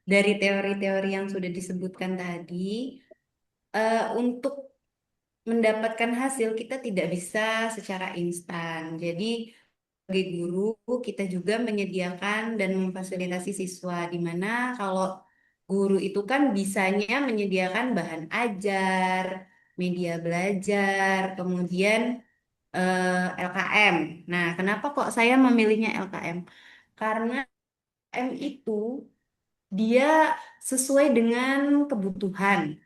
dari teori-teori yang sudah disebutkan tadi, untuk mendapatkan hasil kita tidak bisa secara instan. Jadi sebagai guru kita juga menyediakan dan memfasilitasi siswa di mana kalau guru itu kan bisanya menyediakan bahan ajar, media belajar, kemudian LKM. Nah, kenapa kok saya memilihnya LKM? Karena LKM itu dia sesuai dengan kebutuhan.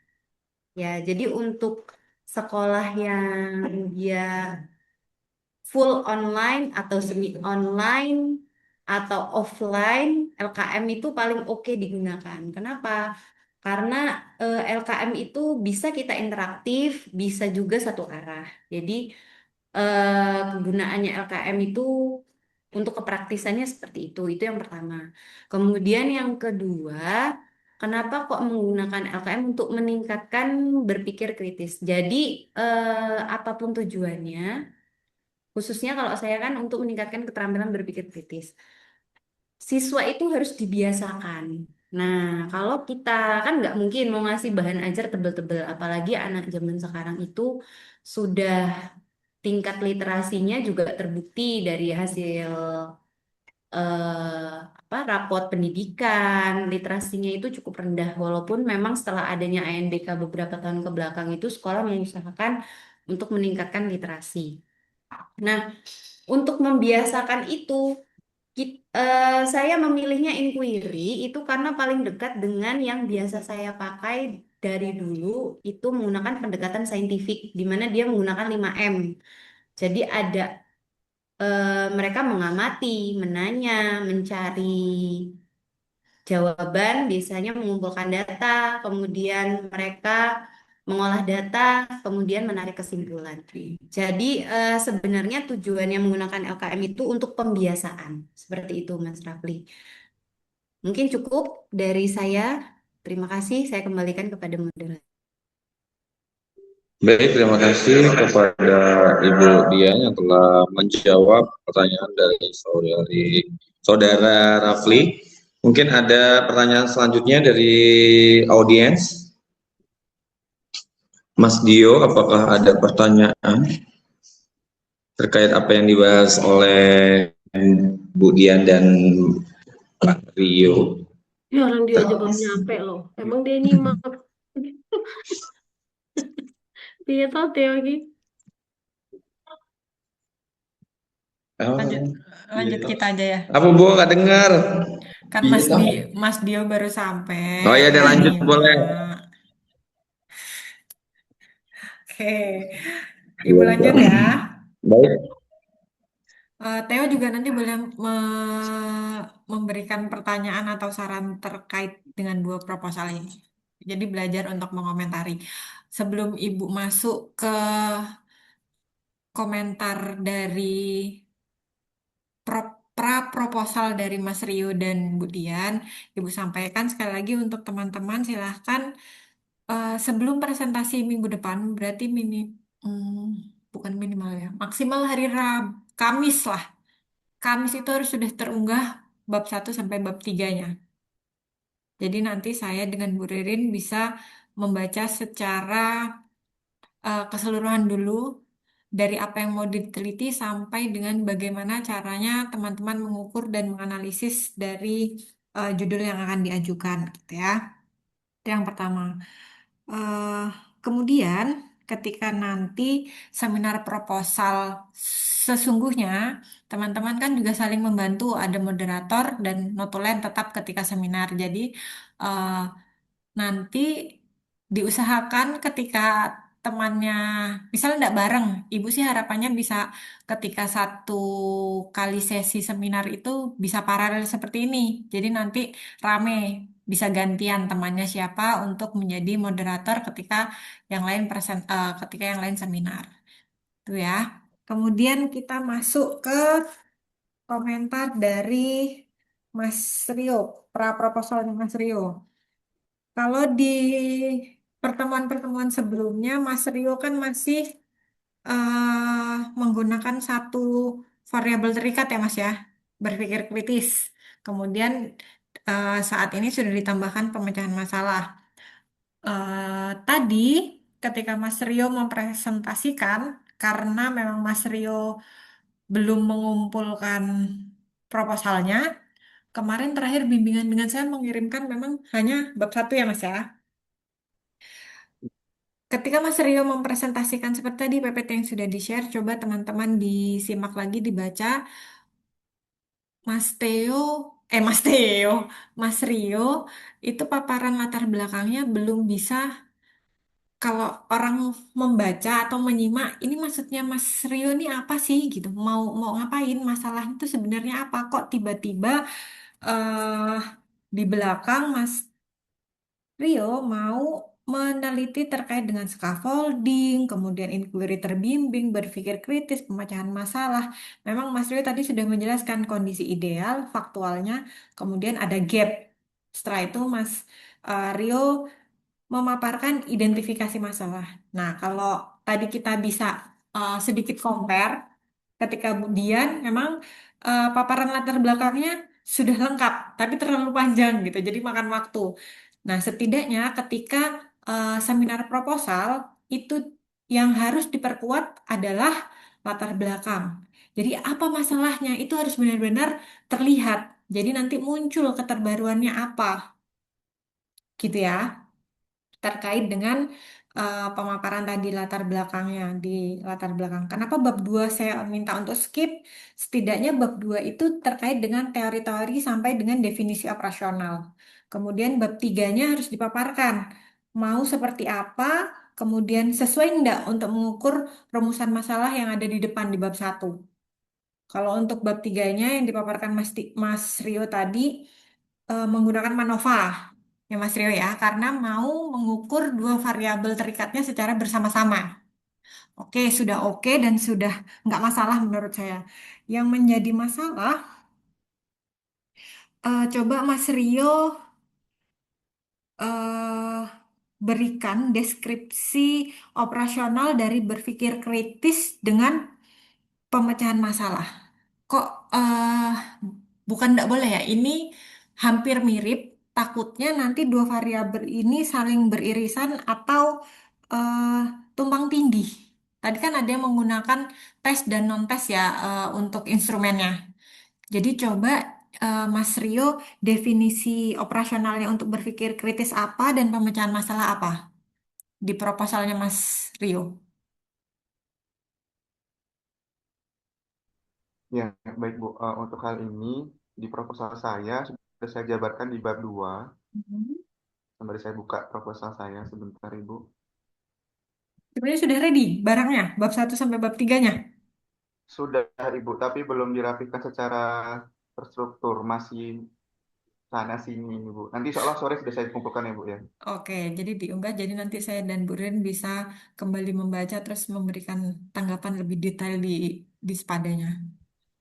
Ya, jadi untuk sekolah yang dia full online atau semi online atau offline, LKM itu paling oke digunakan. Kenapa? Karena LKM itu bisa kita interaktif, bisa juga satu arah. Jadi kegunaannya LKM itu untuk kepraktisannya seperti itu. Itu yang pertama. Kemudian yang kedua, kenapa kok menggunakan LKM untuk meningkatkan berpikir kritis? Jadi apapun tujuannya, khususnya kalau saya kan untuk meningkatkan keterampilan berpikir kritis. Siswa itu harus dibiasakan. Nah, kalau kita kan nggak mungkin mau ngasih bahan ajar tebel-tebel, apalagi anak zaman sekarang itu sudah tingkat literasinya juga terbukti dari hasil raport pendidikan, literasinya itu cukup rendah. Walaupun memang setelah adanya ANBK beberapa tahun ke belakang itu sekolah mengusahakan untuk meningkatkan literasi. Nah, untuk membiasakan itu, saya memilihnya inquiry itu karena paling dekat dengan yang biasa saya pakai dari dulu itu menggunakan pendekatan saintifik, di mana dia menggunakan 5M. Jadi ada mereka mengamati, menanya, mencari jawaban, biasanya mengumpulkan data, kemudian mereka mengolah data, kemudian menarik kesimpulan. Jadi sebenarnya tujuannya menggunakan LKM itu untuk pembiasaan. Seperti itu, Mas Rafli. Mungkin cukup dari saya. Terima kasih, saya kembalikan kepada moderator. Baik, terima kasih kepada Ibu Dian yang telah menjawab pertanyaan dari saudara Rafli. Mungkin ada pertanyaan selanjutnya dari audiens. Mas Dio, apakah ada pertanyaan terkait apa yang dibahas oleh Bu Dian dan Pak Rio? Ya orang dia aja baru nyampe loh. Emang dia nyimak. Dia tahu Teo lagi. Lanjut, lanjut kita aja ya. Apa Bu, nggak dengar? Kan Mas Dio baru sampai, Oh ya, udah baru lanjut boleh. nyimak. Oke, Ibu lanjut ya. Baik, Theo juga nanti boleh memberikan pertanyaan atau saran terkait dengan dua proposal ini. Jadi belajar untuk mengomentari. Sebelum Ibu masuk ke komentar dari pra proposal dari Mas Rio dan Bu Dian, Ibu sampaikan sekali lagi untuk teman-teman silahkan sebelum presentasi minggu depan, berarti bukan minimal ya, maksimal hari Kamis lah. Kamis itu harus sudah terunggah bab 1 sampai bab 3-nya. Jadi nanti saya dengan Bu Ririn bisa membaca secara keseluruhan dulu dari apa yang mau diteliti sampai dengan bagaimana caranya teman-teman mengukur dan menganalisis dari judul yang akan diajukan gitu ya. Itu yang pertama. Eh, Kemudian ketika nanti seminar proposal sesungguhnya teman-teman kan juga saling membantu, ada moderator dan notulen tetap ketika seminar. Jadi eh, nanti diusahakan ketika temannya misalnya tidak bareng, ibu sih harapannya bisa ketika satu kali sesi seminar itu bisa paralel seperti ini. Jadi nanti rame, bisa gantian temannya siapa untuk menjadi moderator ketika ketika yang lain seminar. Itu ya. Kemudian kita masuk ke komentar dari Mas Rio, pra proposalnya Mas Rio. Kalau di pertemuan-pertemuan sebelumnya, Mas Rio kan masih menggunakan satu variabel terikat ya, Mas ya, berpikir kritis. Kemudian saat ini sudah ditambahkan pemecahan masalah. Tadi ketika Mas Rio mempresentasikan, karena memang Mas Rio belum mengumpulkan proposalnya, kemarin terakhir bimbingan dengan saya mengirimkan memang hanya bab satu ya Mas ya. Ketika Mas Rio mempresentasikan seperti tadi PPT yang sudah di-share, coba teman-teman disimak lagi, dibaca. Mas Theo, Mas Theo, Mas Rio, itu paparan latar belakangnya belum bisa. Kalau orang membaca atau menyimak, ini maksudnya Mas Rio ini apa sih gitu? Mau mau ngapain? Masalah itu sebenarnya apa? Kok tiba-tiba eh di belakang Mas Rio mau meneliti terkait dengan scaffolding, kemudian inquiry terbimbing, berpikir kritis, pemecahan masalah. Memang Mas Rio tadi sudah menjelaskan kondisi ideal, faktualnya, kemudian ada gap. Setelah itu Mas Rio memaparkan identifikasi masalah. Nah, kalau tadi kita bisa sedikit compare, ketika kemudian memang paparan latar belakangnya sudah lengkap, tapi terlalu panjang gitu, jadi makan waktu. Nah, setidaknya ketika seminar proposal itu yang harus diperkuat adalah latar belakang. Jadi apa masalahnya itu harus benar-benar terlihat. Jadi nanti muncul keterbaruannya apa, gitu ya terkait dengan pemaparan tadi latar belakangnya di latar belakang. Kenapa bab 2 saya minta untuk skip? Setidaknya bab 2 itu terkait dengan teori-teori sampai dengan definisi operasional. Kemudian bab tiganya harus dipaparkan. Mau seperti apa, kemudian sesuai enggak untuk mengukur rumusan masalah yang ada di depan di bab satu. Kalau untuk bab tiganya yang dipaparkan Mas Rio tadi, menggunakan MANOVA ya Mas Rio ya, karena mau mengukur dua variabel terikatnya secara bersama-sama. Oke, sudah oke dan sudah nggak masalah menurut saya. Yang menjadi masalah, coba Mas Rio eh, berikan deskripsi operasional dari berpikir kritis dengan pemecahan masalah. Kok bukan tidak boleh ya? Ini hampir mirip. Takutnya nanti dua variabel ini saling beririsan atau eh, tumpang tindih. Tadi kan ada yang menggunakan tes dan non-tes ya untuk instrumennya. Jadi coba Mas Rio definisi operasionalnya untuk berpikir kritis apa dan pemecahan masalah apa di proposalnya Mas Rio. Ya, baik Bu. Untuk hal ini di proposal saya sudah saya jabarkan di bab 2. Mhm. Sembari saya buka proposal saya sebentar Ibu. Sebenarnya sudah ready barangnya, bab satu sampai bab 3-nya. Sudah Ibu, tapi belum dirapikan secara terstruktur, masih sana sini Ibu. Nanti seolah sore sudah saya kumpulkan ya Bu ya. Oke, jadi diunggah. Jadi nanti saya dan Bu Rin bisa kembali membaca terus memberikan tanggapan lebih detail di sepadanya.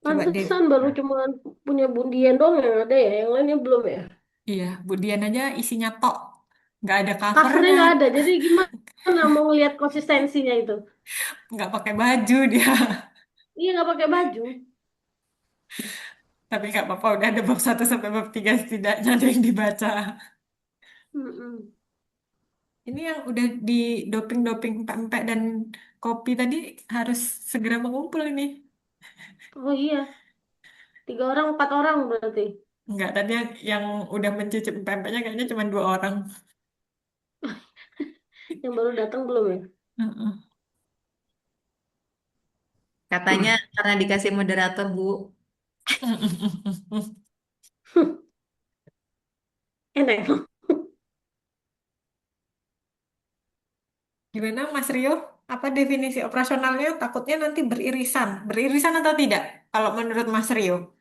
Coba deh. Pantesan baru Ya. cuma punya Bundian doang yang ada ya, yang lainnya belum ya. Iya, Bu Dian aja isinya tok, nggak ada Covernya covernya, nggak ada, jadi gimana mau ngelihat konsistensinya itu? nggak pakai baju dia. Iya nggak pakai baju. Tapi nggak apa-apa, udah ada bab satu sampai bab 3 setidaknya ada yang dibaca. Mm-mm. Ini yang udah di doping-doping pempek dan kopi tadi harus segera mengumpul ini. Oh iya, 3 orang 4 orang berarti. Nggak, tadi yang udah mencicip pempeknya kayaknya cuma 2 orang. Yang baru datang belum ya? Heeh. Katanya karena dikasih moderator, Bu. Enak. Gimana Mas Rio? Apa definisi operasionalnya? Takutnya nanti beririsan. Beririsan atau tidak? Kalau menurut Mas Rio.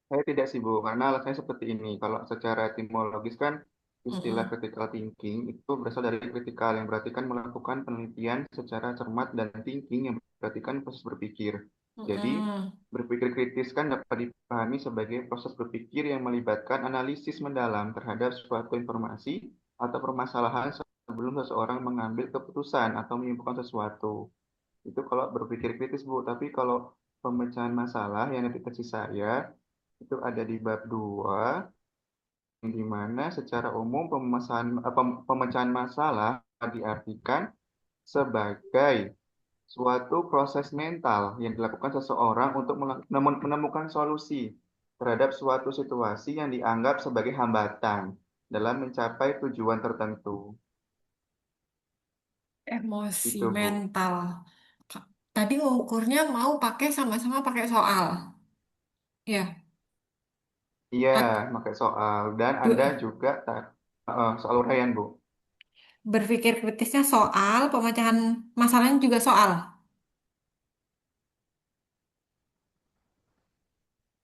Saya tidak sih Bu, karena alasannya seperti ini. Kalau secara etimologis kan istilah Mm-mm. critical thinking itu berasal dari critical yang berarti kan melakukan penelitian secara cermat dan thinking yang berarti kan proses berpikir. Jadi Mm-mm. berpikir kritis kan dapat dipahami sebagai proses berpikir yang melibatkan analisis mendalam terhadap suatu informasi atau permasalahan sebelum seseorang mengambil keputusan atau menyimpulkan sesuatu. Itu kalau berpikir kritis Bu, tapi kalau pemecahan masalah yang definisi saya itu ada di bab 2 di mana secara umum pemecahan masalah diartikan sebagai suatu proses mental yang dilakukan seseorang untuk menemukan solusi terhadap suatu situasi yang dianggap sebagai hambatan dalam mencapai tujuan tertentu. Emosi Itu, Bu. mental. Tadi ukurnya mau pakai sama-sama pakai soal. Ya. Iya, At- pakai soal. Dan ada du- juga soal uraian, Bu. Berpikir kritisnya soal, pemecahan masalahnya juga soal.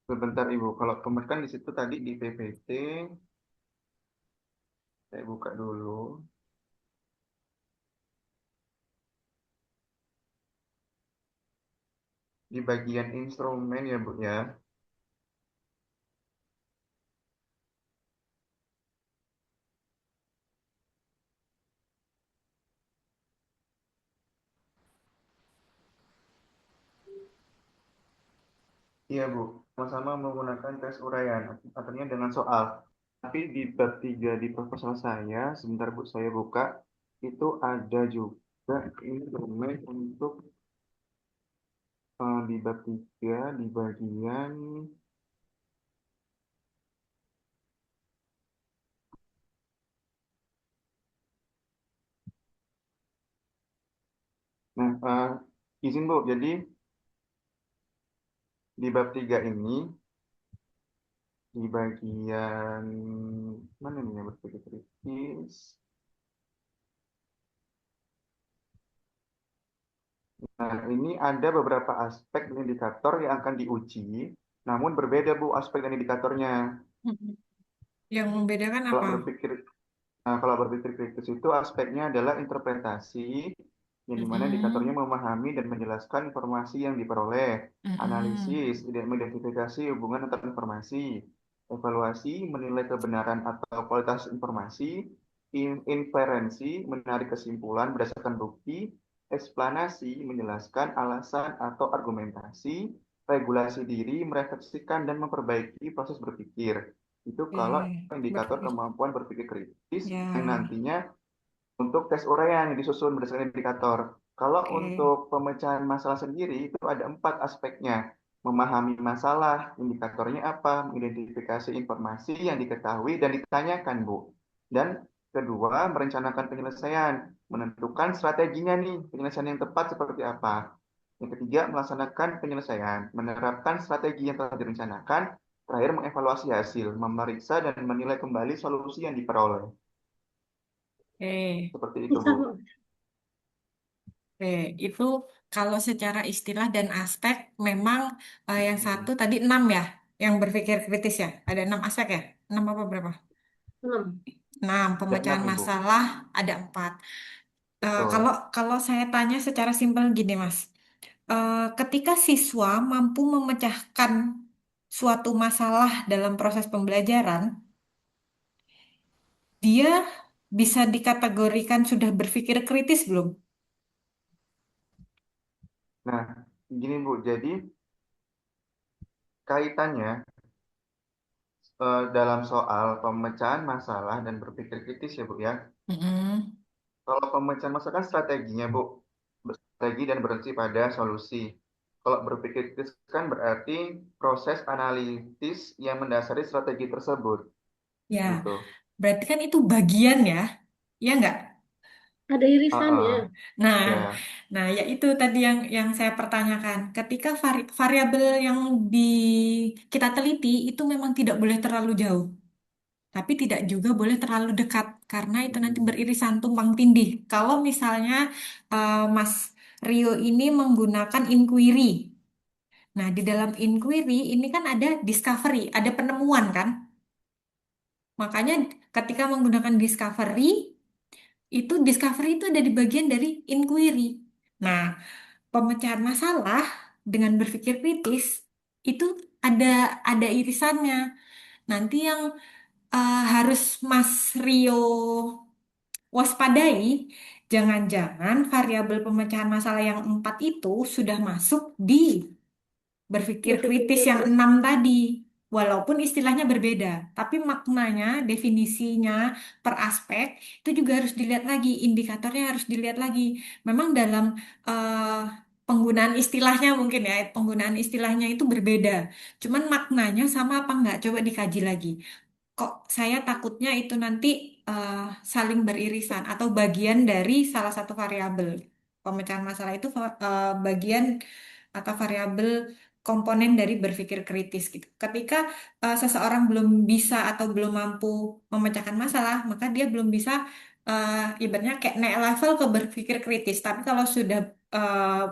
Sebentar, Ibu. Kalau kan di situ tadi di PPT, saya buka dulu. Di bagian instrumen ya, Bu ya. Iya, Bu. Sama-sama menggunakan tes uraian, artinya dengan soal. Tapi di bab 3 di proposal saya, sebentar Bu, saya buka, itu ada juga instrumen untuk di bab 3 di bagian, nah, izin Bu, jadi di bab 3 ini, di bagian, mana nih ya berpikir kritis, nah, ini ada beberapa aspek dan indikator yang akan diuji, namun berbeda Bu aspek dan indikatornya. Mm-mm. Yang membedakan Kalau apa? berpikir kalau berpikir kritis itu aspeknya adalah interpretasi, yang dimana indikatornya Mm-mm. memahami dan menjelaskan informasi yang diperoleh, Mm-mm. analisis, mengidentifikasi hubungan antar informasi, evaluasi, menilai kebenaran atau kualitas informasi, inferensi, menarik kesimpulan berdasarkan bukti, eksplanasi, menjelaskan alasan atau argumentasi, regulasi diri, merefleksikan dan memperbaiki proses berpikir. Itu kalau indikator Berpikir. kemampuan berpikir kritis yang Ya, nantinya untuk tes uraian yang disusun berdasarkan indikator. Kalau oke. untuk pemecahan masalah sendiri itu ada 4 aspeknya. Memahami masalah, indikatornya apa, mengidentifikasi informasi yang diketahui dan ditanyakan, Bu. Dan kedua, merencanakan penyelesaian, menentukan strateginya nih, penyelesaian yang tepat seperti apa. Yang ketiga, melaksanakan penyelesaian, menerapkan strategi yang telah direncanakan. Terakhir, mengevaluasi hasil, memeriksa dan menilai kembali solusi yang diperoleh. Oke. Seperti itu, Bisa, Bu. Bu. Oke, itu kalau secara istilah dan aspek memang yang satu tadi 6 ya, yang berpikir kritis ya. Ada 6 aspek ya? 6 apa berapa? 6. 6 Ada 6, pemecahan Ibu. masalah ada 4. Kalau Betul. kalau saya tanya secara simpel gini Mas, ketika siswa mampu memecahkan suatu masalah dalam proses pembelajaran, dia bisa dikategorikan sudah berpikir kritis belum? Nah, gini Bu, jadi kaitannya dalam soal pemecahan masalah dan berpikir kritis ya Bu ya. Mm-mm. Kalau pemecahan masalah kan strateginya Bu, strategi dan berhenti pada solusi. Kalau berpikir kritis kan berarti proses analitis yang mendasari strategi tersebut, Ya, gitu. berarti kan itu bagian ya, ya nggak? Ada irisannya. Nah, Ya, nah ya itu tadi yang saya pertanyakan. Ketika variabel yang di kita teliti itu memang tidak boleh terlalu jauh, tapi tidak juga boleh terlalu dekat karena itu nanti beririsan tumpang tindih. Kalau misalnya Mas Rio ini menggunakan inquiry. Nah, di dalam inquiry ini kan ada discovery, ada penemuan kan? Makanya ketika menggunakan discovery, itu discovery itu ada di bagian dari inquiry. Nah, pemecahan masalah dengan berpikir kritis itu ada ada irisannya. Nanti yang harus Mas Rio waspadai, jangan-jangan variabel pemecahan masalah yang 4 itu sudah masuk di berpikir Berpikir kritis yang kritis. 6 tadi. Walaupun istilahnya berbeda, tapi maknanya, definisinya per aspek itu juga harus dilihat lagi, indikatornya harus dilihat lagi. Memang dalam penggunaan istilahnya mungkin ya, penggunaan istilahnya itu berbeda. Cuman maknanya sama apa enggak? Coba dikaji lagi. Kok saya takutnya itu nanti eh, saling beririsan atau bagian dari salah satu variabel. Pemecahan masalah itu bagian atau variabel komponen dari berpikir kritis gitu. Ketika seseorang belum bisa atau belum mampu memecahkan masalah, maka dia belum bisa ibaratnya kayak naik level ke berpikir kritis. Tapi kalau sudah eh,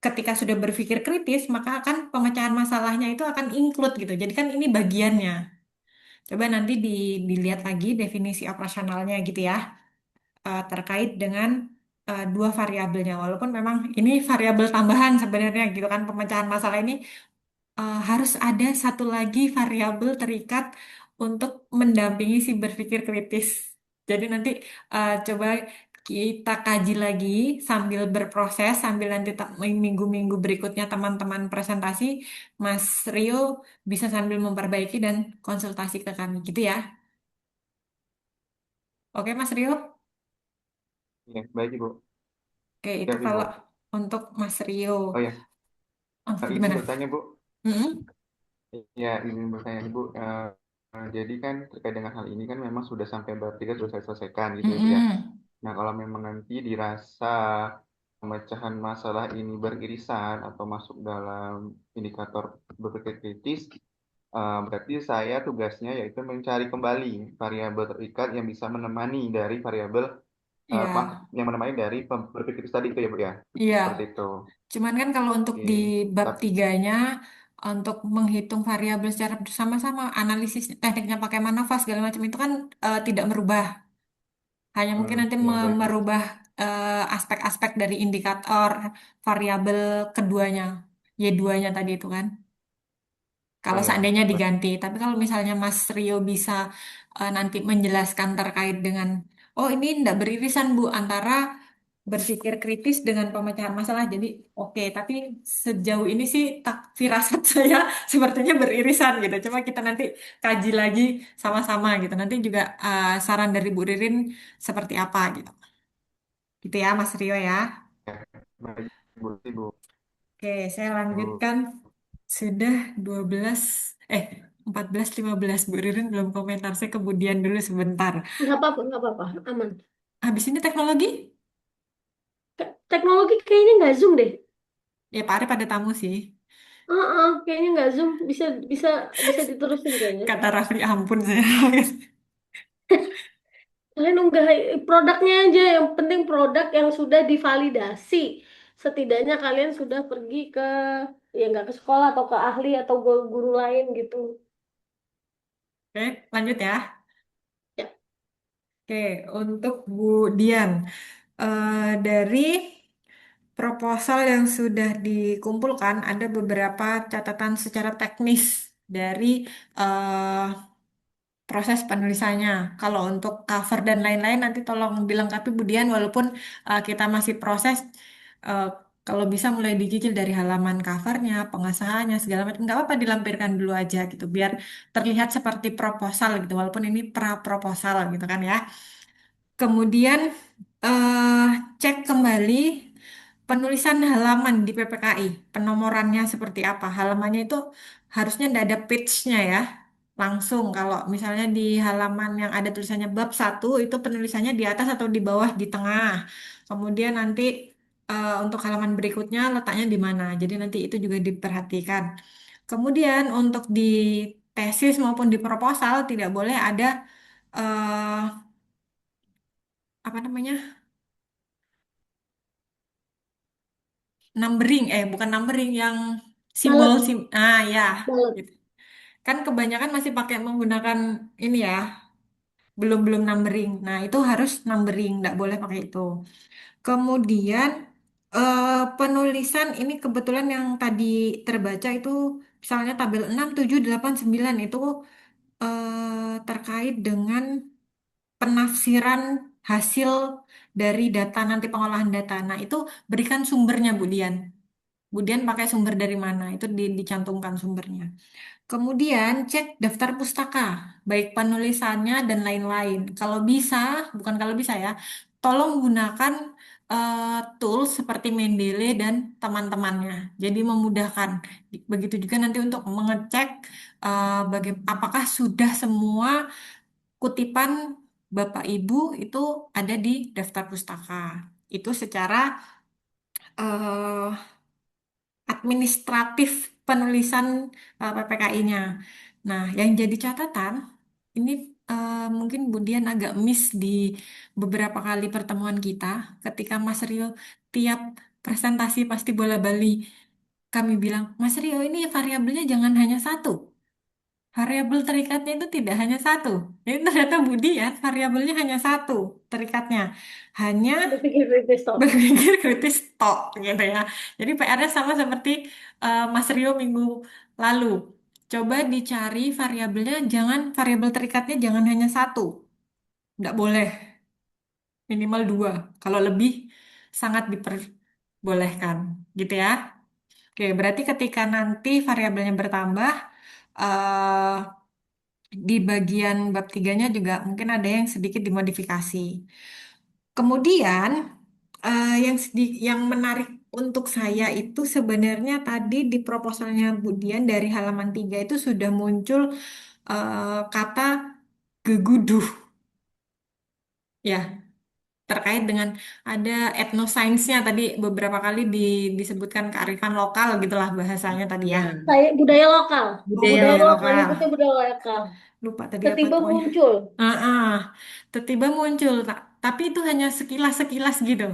ketika sudah berpikir kritis, maka akan pemecahan masalahnya itu akan include gitu. Jadi kan ini bagiannya. Coba nanti dilihat lagi definisi operasionalnya gitu ya, terkait dengan dua variabelnya. Walaupun memang ini variabel tambahan sebenarnya gitu kan, pemecahan masalah ini harus ada satu lagi variabel terikat untuk mendampingi si berpikir kritis. Jadi nanti coba kita kaji lagi sambil berproses, sambil nanti minggu-minggu berikutnya teman-teman presentasi, Mas Rio bisa sambil memperbaiki dan konsultasi ke kami gitu ya. Oke, Mas Rio. Iya, baik Ibu. Oke, itu Siap Ibu. kalau untuk Mas Rio. Oh ya, Oh, izin gimana? bertanya Bu. Mm-mm. Ya, izin bertanya Ibu. Jadi kan terkait dengan hal ini kan memang sudah sampai bab 3 sudah saya selesaikan gitu ya Bu ya. Mm-mm. Nah, kalau memang nanti dirasa pemecahan masalah ini beririsan atau masuk dalam indikator berpikir kritis, berarti saya tugasnya yaitu mencari kembali variabel terikat yang bisa menemani dari variabel Iya, yang menemani dari berpikir kritis tadi itu ya Bu ya. iya. Seperti itu. Cuman kan kalau untuk di Oke. bab Tapi tiganya, untuk menghitung variabel secara bersama-sama, analisis tekniknya pakai MANOVA segala macam itu kan tidak merubah. Hanya mungkin nanti ya baik Bu. merubah aspek-aspek dari indikator variabel keduanya, Y2-nya tadi itu kan. Oh Kalau ya, seandainya baik. diganti, tapi kalau misalnya Mas Rio bisa nanti menjelaskan terkait dengan, oh ini tidak beririsan Bu antara berpikir kritis dengan pemecahan masalah. Jadi oke, tapi sejauh ini sih tak firasat saya sepertinya beririsan gitu. Coba kita nanti kaji lagi sama-sama gitu. Nanti juga saran dari Bu Ririn seperti apa gitu. Gitu ya Mas Rio ya. Ya, baik Bu. Ibu. Oke, saya lanjutkan. Sudah 12 eh 14:15 Bu Ririn belum komentar. Saya kemudian dulu sebentar. Nggak apa-apa, aman. Habis ini teknologi? Teknologi kayaknya nggak Zoom deh. Ya Pak Arif ada tamu sih. Kayaknya nggak Zoom, bisa bisa bisa diterusin kayaknya. Kata Rafli ampun saya. Kalian unggah produknya aja, yang penting produk yang sudah divalidasi. Setidaknya kalian sudah pergi ke, ya nggak ke sekolah atau ke ahli atau guru lain gitu. Oke, lanjut ya. Ya, Oke, untuk Bu Dian, dari proposal yang sudah dikumpulkan, ada beberapa catatan secara teknis dari eh, proses penulisannya. Kalau untuk cover dan lain-lain, nanti tolong dilengkapi Bu Dian, walaupun kita masih proses, eh, kalau bisa mulai dicicil dari halaman covernya, pengesahannya, segala macam, nggak apa-apa dilampirkan dulu aja gitu, biar terlihat seperti proposal gitu, walaupun ini pra-proposal gitu kan ya. Kemudian eh, cek kembali penulisan halaman di PPKI, penomorannya seperti apa. Halamannya itu harusnya tidak ada page-nya ya. Langsung kalau misalnya di halaman yang ada tulisannya bab 1 itu penulisannya di atas atau di bawah di tengah. Kemudian nanti untuk halaman berikutnya letaknya di mana. Jadi nanti itu juga diperhatikan. Kemudian untuk di tesis maupun di proposal tidak boleh ada eh, apa namanya numbering, bukan numbering yang simbol balet, ya balet. gitu. Kan kebanyakan masih pakai menggunakan ini ya, belum belum numbering. Nah itu harus numbering, nggak boleh pakai itu. Kemudian penulisan ini kebetulan yang tadi terbaca itu misalnya tabel 6, 7, 8, 9 itu terkait dengan penafsiran hasil dari data nanti pengolahan data. Nah itu berikan sumbernya Bu Dian. Kemudian pakai sumber dari mana, itu dicantumkan sumbernya. Kemudian cek daftar pustaka, baik penulisannya dan lain-lain. Kalau bisa, bukan kalau bisa ya, tolong gunakan tools seperti Mendeley dan teman-temannya. Jadi memudahkan. Begitu juga nanti untuk mengecek apakah sudah semua kutipan Bapak Ibu itu ada di daftar pustaka. Itu secara eh, administratif penulisan PPKI-nya. Nah, yang jadi catatan ini mungkin Budian agak miss di beberapa kali pertemuan kita ketika Mas Rio tiap presentasi pasti bola-bali kami bilang, Mas Rio ini variabelnya jangan hanya satu. Variabel terikatnya itu tidak hanya satu. Jadi ternyata Budian variabelnya hanya satu terikatnya. Hanya Berpikir kritis toh. berpikir kritis tok gitu ya. Jadi PR-nya sama seperti Mas Rio minggu lalu. Coba dicari variabelnya, jangan variabel terikatnya jangan hanya satu, nggak boleh minimal dua. Kalau lebih sangat diperbolehkan, gitu ya. Oke, berarti ketika nanti variabelnya bertambah, eh, di bagian bab tiganya juga mungkin ada yang sedikit dimodifikasi. Kemudian yang menarik untuk saya itu sebenarnya tadi di proposalnya Bu Dian dari halaman 3 itu sudah muncul kata geguduh ya terkait dengan ada etnosainsnya tadi beberapa kali disebutkan kearifan lokal gitulah bahasanya tadi ya. Ya, Saya budaya lokal. Oh, budaya Budaya budaya lokal, lokal. lokal. nyebutnya budaya lokal. Lupa tadi apa Tiba-tiba pokoknya. muncul. Ah, ah. Tiba-tiba muncul, tapi itu hanya sekilas-sekilas gitu.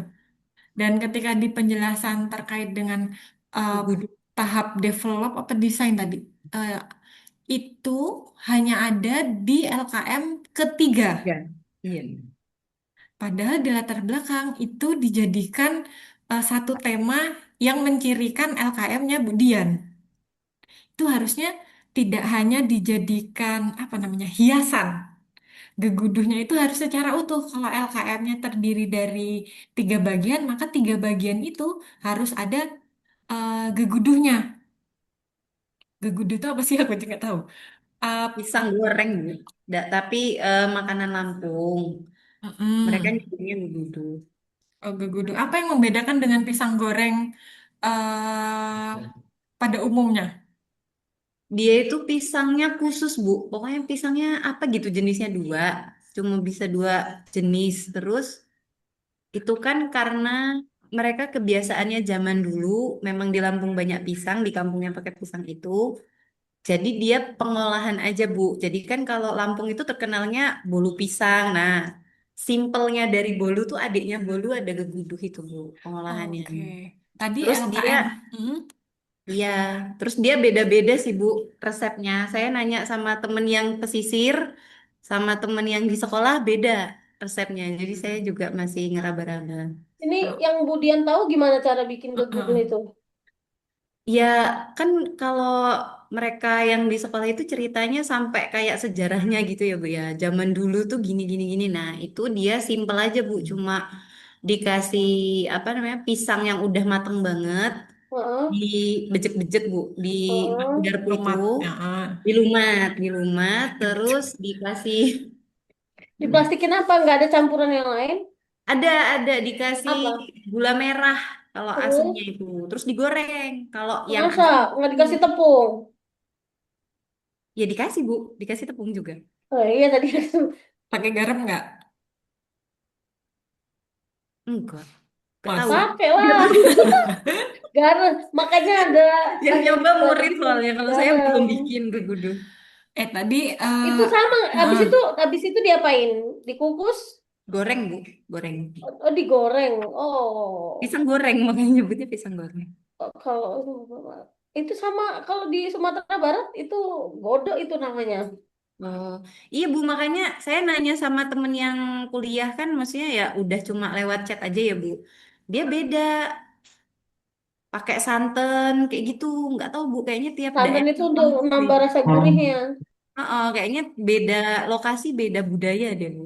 Dan ketika di penjelasan terkait dengan uh, Gugudu. tahap develop apa desain tadi, uh, itu hanya ada di LKM ketiga. Ya, iya. Padahal di latar belakang itu dijadikan satu tema yang mencirikan LKM-nya Budian. Itu harusnya tidak hanya dijadikan apa namanya hiasan. Geguduhnya itu harus secara utuh. Kalau LKM-nya terdiri dari tiga bagian, maka tiga bagian itu harus ada geguduhnya. Geguduh itu apa sih? Aku juga nggak tahu. Uh, Pisang goreng, Bu. Tapi makanan Lampung. Mereka mm-mm. nyebutnya gugudu. Oh, geguduh. Apa yang membedakan dengan pisang goreng uh, pada umumnya? Dia itu pisangnya khusus, Bu. Pokoknya pisangnya apa gitu jenisnya dua. Cuma bisa dua jenis. Terus itu kan karena mereka kebiasaannya zaman dulu memang di Lampung banyak pisang, di kampungnya pakai pisang itu. Jadi dia pengolahan aja, Bu. Jadi kan kalau Lampung itu terkenalnya bolu pisang. Nah, simpelnya dari bolu tuh adiknya bolu ada geguduh itu, Bu, pengolahannya. Oke. Tadi Terus dia LKM. Hmm? Iya, terus dia beda-beda sih Bu resepnya. Saya nanya sama temen yang pesisir, sama temen yang di sekolah beda resepnya. Jadi saya juga masih ngeraba-raba. Ini Kalau yang Budian tahu gimana cara bikin geguduh uh-uh. itu? Ya kan kalau mereka yang di sekolah itu ceritanya sampai kayak sejarahnya gitu ya Bu ya. Zaman dulu tuh gini-gini-gini. Nah itu dia simpel aja Bu, cuma dikasih apa namanya pisang yang udah mateng banget, Heeh, dibejek-bejek Bu, di heeh. garpu itu. Lumat. Ya, Dilumat, terus dikasih Diplastikin apa? Nggak ada campuran yang lain? ada dikasih Apa? gula merah kalau asamnya Terus? itu, terus digoreng. Kalau yang Masa asam nggak dikasih tepung? ya dikasih Bu, dikasih tepung juga. Oh iya tadi pakai garam nggak? Enggak, gak tahu. Masa? pakai lah. Garam. Makanya Yang ada nyoba murid diplastikin soalnya kalau saya belum garam. bikin begudu. Tadi Itu sama. heeh. Habis itu diapain? Dikukus? Goreng Bu, goreng. Oh, digoreng. Oh, Pisang goreng makanya nyebutnya pisang goreng. kalau itu sama kalau di Sumatera Barat itu godok itu namanya. Oh, iya Bu, makanya saya nanya sama temen yang kuliah kan, maksudnya ya udah cuma lewat chat aja ya Bu. Dia beda, pakai santan kayak gitu, nggak tahu Bu, kayaknya tiap Santan daerah itu untuk kampus nambah beda. rasa gurihnya. Kayaknya beda lokasi, beda budaya deh Bu.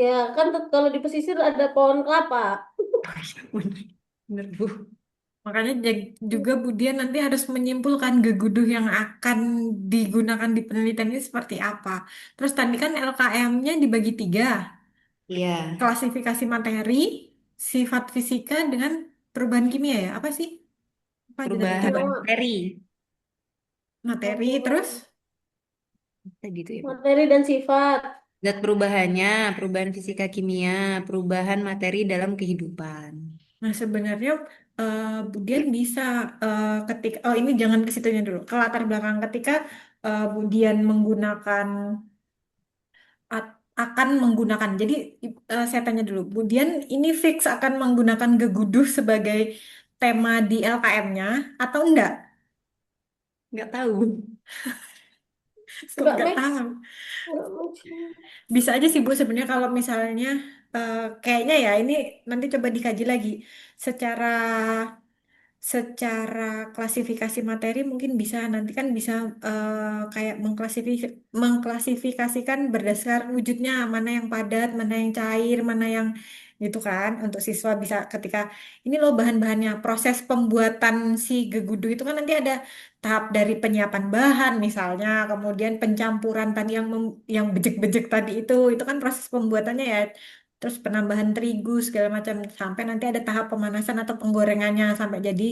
Ya kan kalau di pesisir ada pohon kelapa. Bener, bener Bu. Makanya juga Budian nanti harus menyimpulkan geguduh yang akan digunakan di penelitian ini seperti apa. Terus tadi kan LKM-nya dibagi tiga, Iya, klasifikasi materi, sifat fisika dengan perubahan kimia ya. Apa sih? Apa aja tadi perubahan coba? Nah, materi. Materi, oke, terus? Kayak gitu ya, Bu. materi dan sifat. Zat perubahannya, perubahan fisika kimia, perubahan materi dalam kehidupan. Nah, sebenarnya Budian bisa ketika, oh ini jangan ke situnya dulu, ke latar belakang ketika Budian menggunakan akan menggunakan. Jadi saya tanya dulu, Budian ini fix akan menggunakan geguduh sebagai tema di LKM-nya atau enggak? Nggak tahu. Kok Nggak enggak match. tahu? Nggak match. Bisa aja sih Bu sebenarnya kalau misalnya kayaknya ya ini nanti coba dikaji lagi secara secara klasifikasi materi mungkin bisa nanti kan bisa kayak mengklasifikasikan berdasarkan wujudnya mana yang padat, mana yang cair, mana yang gitu kan untuk siswa bisa ketika ini loh bahan-bahannya proses pembuatan si gegudu itu kan nanti ada tahap dari penyiapan bahan misalnya kemudian pencampuran tadi yang bejek-bejek tadi itu kan proses pembuatannya ya terus penambahan terigu segala macam sampai nanti ada tahap pemanasan atau penggorengannya sampai jadi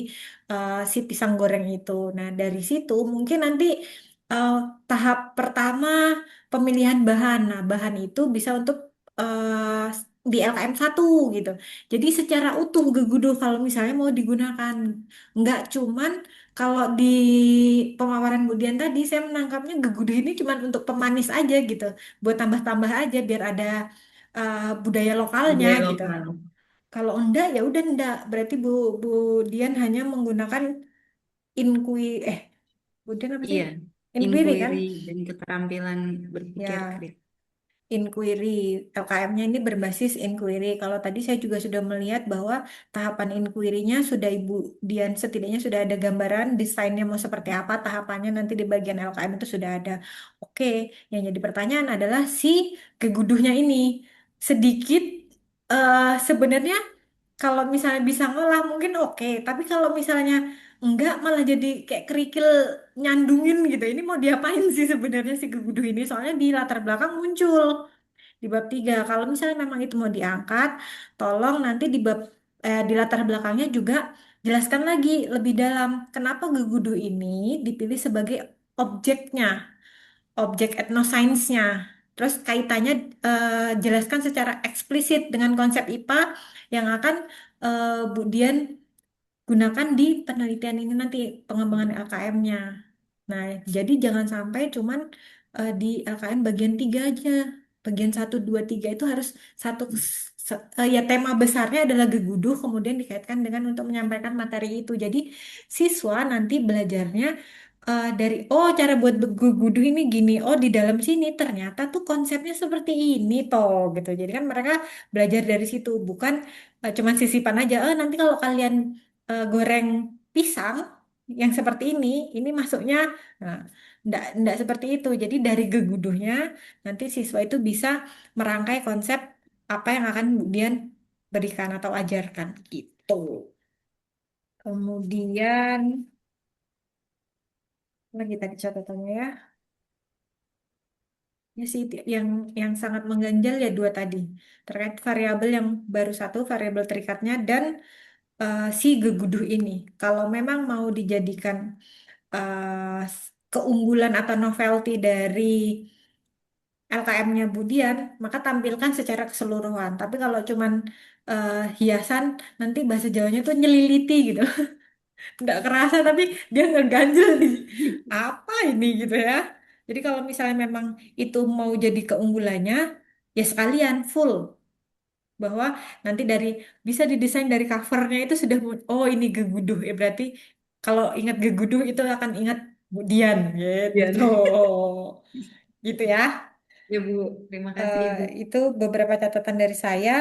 si pisang goreng itu. Nah, dari situ mungkin nanti eh, tahap pertama pemilihan bahan. Nah, bahan itu bisa untuk di LKM 1 gitu. Jadi secara utuh geguduh kalau misalnya mau digunakan. Nggak cuman kalau di pemaparan Budian tadi saya menangkapnya geguduh ini cuman untuk pemanis aja gitu. Buat tambah-tambah aja biar ada budaya lokalnya Budaya gitu. lokal. Kalau enggak ya udah enggak. Berarti Bu Dian hanya menggunakan inqui eh Bu Dian apa sih? Iya, Inquiry kan? inquiry dan keterampilan berpikir Ya, kritis. inquiry. LKM-nya ini berbasis inquiry. Kalau tadi saya juga sudah melihat bahwa tahapan inquiry-nya sudah Ibu Dian setidaknya sudah ada gambaran desainnya mau seperti apa, tahapannya nanti di bagian LKM itu sudah ada. Oke, yang jadi pertanyaan adalah si keguduhnya ini sedikit sebenarnya kalau misalnya bisa ngolah mungkin oke, tapi kalau misalnya enggak malah jadi kayak kerikil nyandungin gitu. Ini mau diapain sih sebenarnya si geguduh ini? Soalnya di latar belakang muncul di bab 3. Kalau misalnya memang itu mau diangkat, tolong nanti di latar belakangnya juga jelaskan lagi lebih dalam kenapa geguduh ini dipilih sebagai objeknya, objek etnosainsnya. Terus kaitannya jelaskan secara eksplisit dengan konsep IPA yang akan Bu Dian gunakan di penelitian ini nanti pengembangan LKM-nya. Nah, jadi jangan sampai cuman di LKM bagian 3 aja. Bagian 1, 2, 3 itu harus satu ya tema besarnya adalah geguduh kemudian dikaitkan dengan untuk menyampaikan materi itu. Jadi siswa nanti belajarnya dari oh cara buat geguduh ini gini. Oh di dalam sini ternyata tuh konsepnya seperti ini toh gitu. Jadi kan mereka belajar dari situ bukan cuman sisipan aja. Nanti kalau kalian goreng pisang yang seperti ini masuknya nah, ndak seperti itu. Jadi dari geguduhnya nanti siswa itu bisa merangkai konsep apa yang akan kemudian berikan atau ajarkan gitu. Kemudian lagi tadi catatannya ya. Ya sih yang sangat mengganjal ya dua tadi terkait variabel yang baru satu variabel terikatnya dan si geguduh ini. Kalau memang mau dijadikan keunggulan atau novelty dari LKM-nya Budian, maka tampilkan secara keseluruhan. Tapi kalau cuman hiasan, nanti bahasa Jawanya tuh nyeliliti gitu. Nggak kerasa, tapi dia ngeganjel nih. Apa ini gitu ya. Jadi kalau misalnya memang itu mau jadi keunggulannya, ya sekalian full. Bahwa nanti bisa didesain dari covernya itu sudah, oh ini geguduh. Ya berarti kalau ingat geguduh itu akan ingat Budian Iya. gitu. Gitu ya. Ya, Bu. Terima kasih, Eh, Ibu. itu beberapa catatan dari saya.